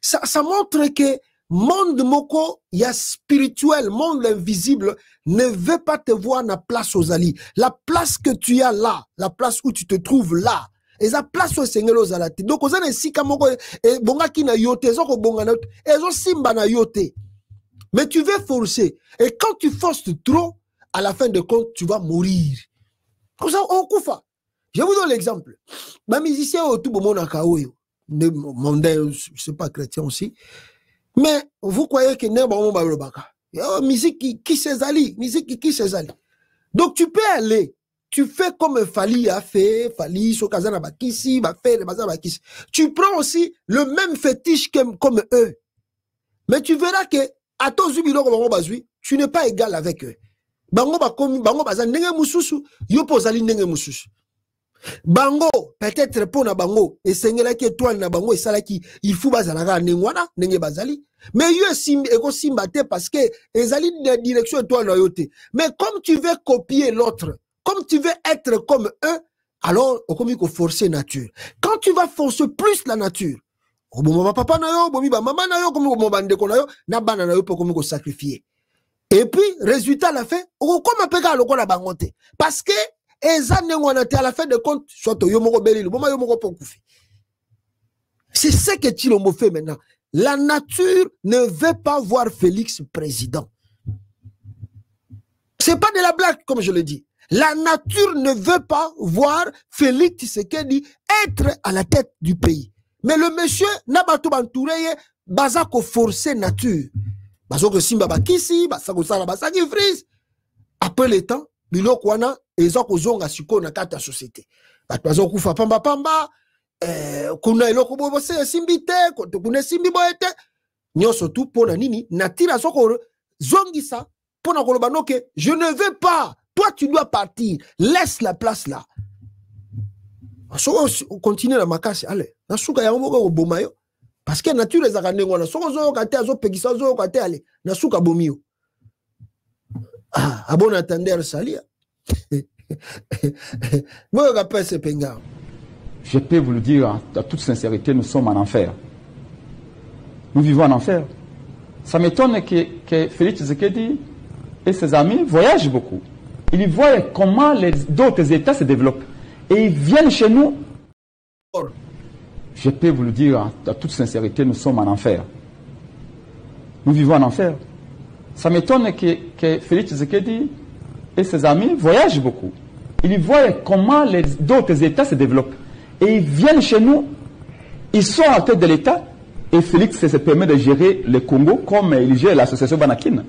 Ça montre que monde moko, il y a spirituel, monde invisible, ne veut pas te voir na place aux alliés. La place que tu as là, la place où tu te trouves là, et la place où Seigneur aux alliés. Donc, vous avez si kamoko et bonga ki na yote, zoko bonga na yote, et zo simba na yote. Mais tu veux forcer. Et quand tu forces trop, à la fin de compte, tu vas mourir. Comme ça, on koufa. Je vous donne l'exemple. Ma musicien au tout bon akaoyo, mondain, je ne sais pas chrétien aussi. Mais vous croyez que n'est pas mon baka. Musique qui s'est ali, musique qui s'est ali. Donc tu peux aller, tu fais comme Fali a fait, Fali, Sokazana Bakissi, va faire les bazar Bakissi. Tu prends aussi le même fétiche comme eux. Mais tu verras que, à ton zubilo comme bazui, tu n'es pas égal avec eux. Bango bazan nenge mususu, yo pozali nenge mususu. Bango, peut-être pour na bango, et sengela ki toi na bango, et sala ki, il faut bazalaga nengwana, nenge bazali. Mais yo ego simbate parce que, ezali de direction et toi loyauté. Mais comme tu veux copier l'autre, comme tu veux être comme eux, alors, on peut forcer nature. Quand tu vas forcer plus la nature, papa na yo, maman na yo, comme bande ko na yo, na bana na yo pour comme sacrifier. Et puis, résultat à la fin, on comme peka loko la bangote. Parce que, à la fin de compte, soit yo moko belil, bon yo moko pokufi. C'est ce que Tshilombo fait maintenant. La nature ne veut pas voir Félix président. C'est pas de la blague, comme je le dis. La nature ne veut pas voir Félix Tshisekedi être à la tête du pays. Mais le monsieur n'a pas tout entouré, bazako forcer nature. Bazako simba bakisi, bazako sala basaki frise. Après le temps, biloko wana ezako zonga siko na kata société. Bazako kufa pamba pamba, kuna eloko bobose simbite, kuna simbi boete. Nyoso tu pona nini, natira soko zongisa pona koloba noke, je ne veux pas. Toi, tu dois partir. Laisse la place là. On continue la makasi. Allez. Nasuka ya moko bomayo. Parce que nature les akanengo na soko zo kate azo pekisa zo kate ale. Nasuka bomio. Ah, bon attendeur salia. Je peux vous le dire en toute sincérité, nous sommes en enfer. Nous vivons en enfer. Ça m'étonne que Félix Tshisekedi et ses amis voyagent beaucoup. Ils voient comment d'autres États se développent. Et ils viennent chez nous. Je peux vous le dire en toute sincérité, nous sommes en enfer. Nous vivons en enfer. Ça m'étonne que Félix Tshisekedi et ses amis voyagent beaucoup. Ils voient comment d'autres États se développent. Et ils viennent chez nous. Ils sont à la tête de l'État. Et Félix se permet de gérer le Congo comme il gère l'association Banakina.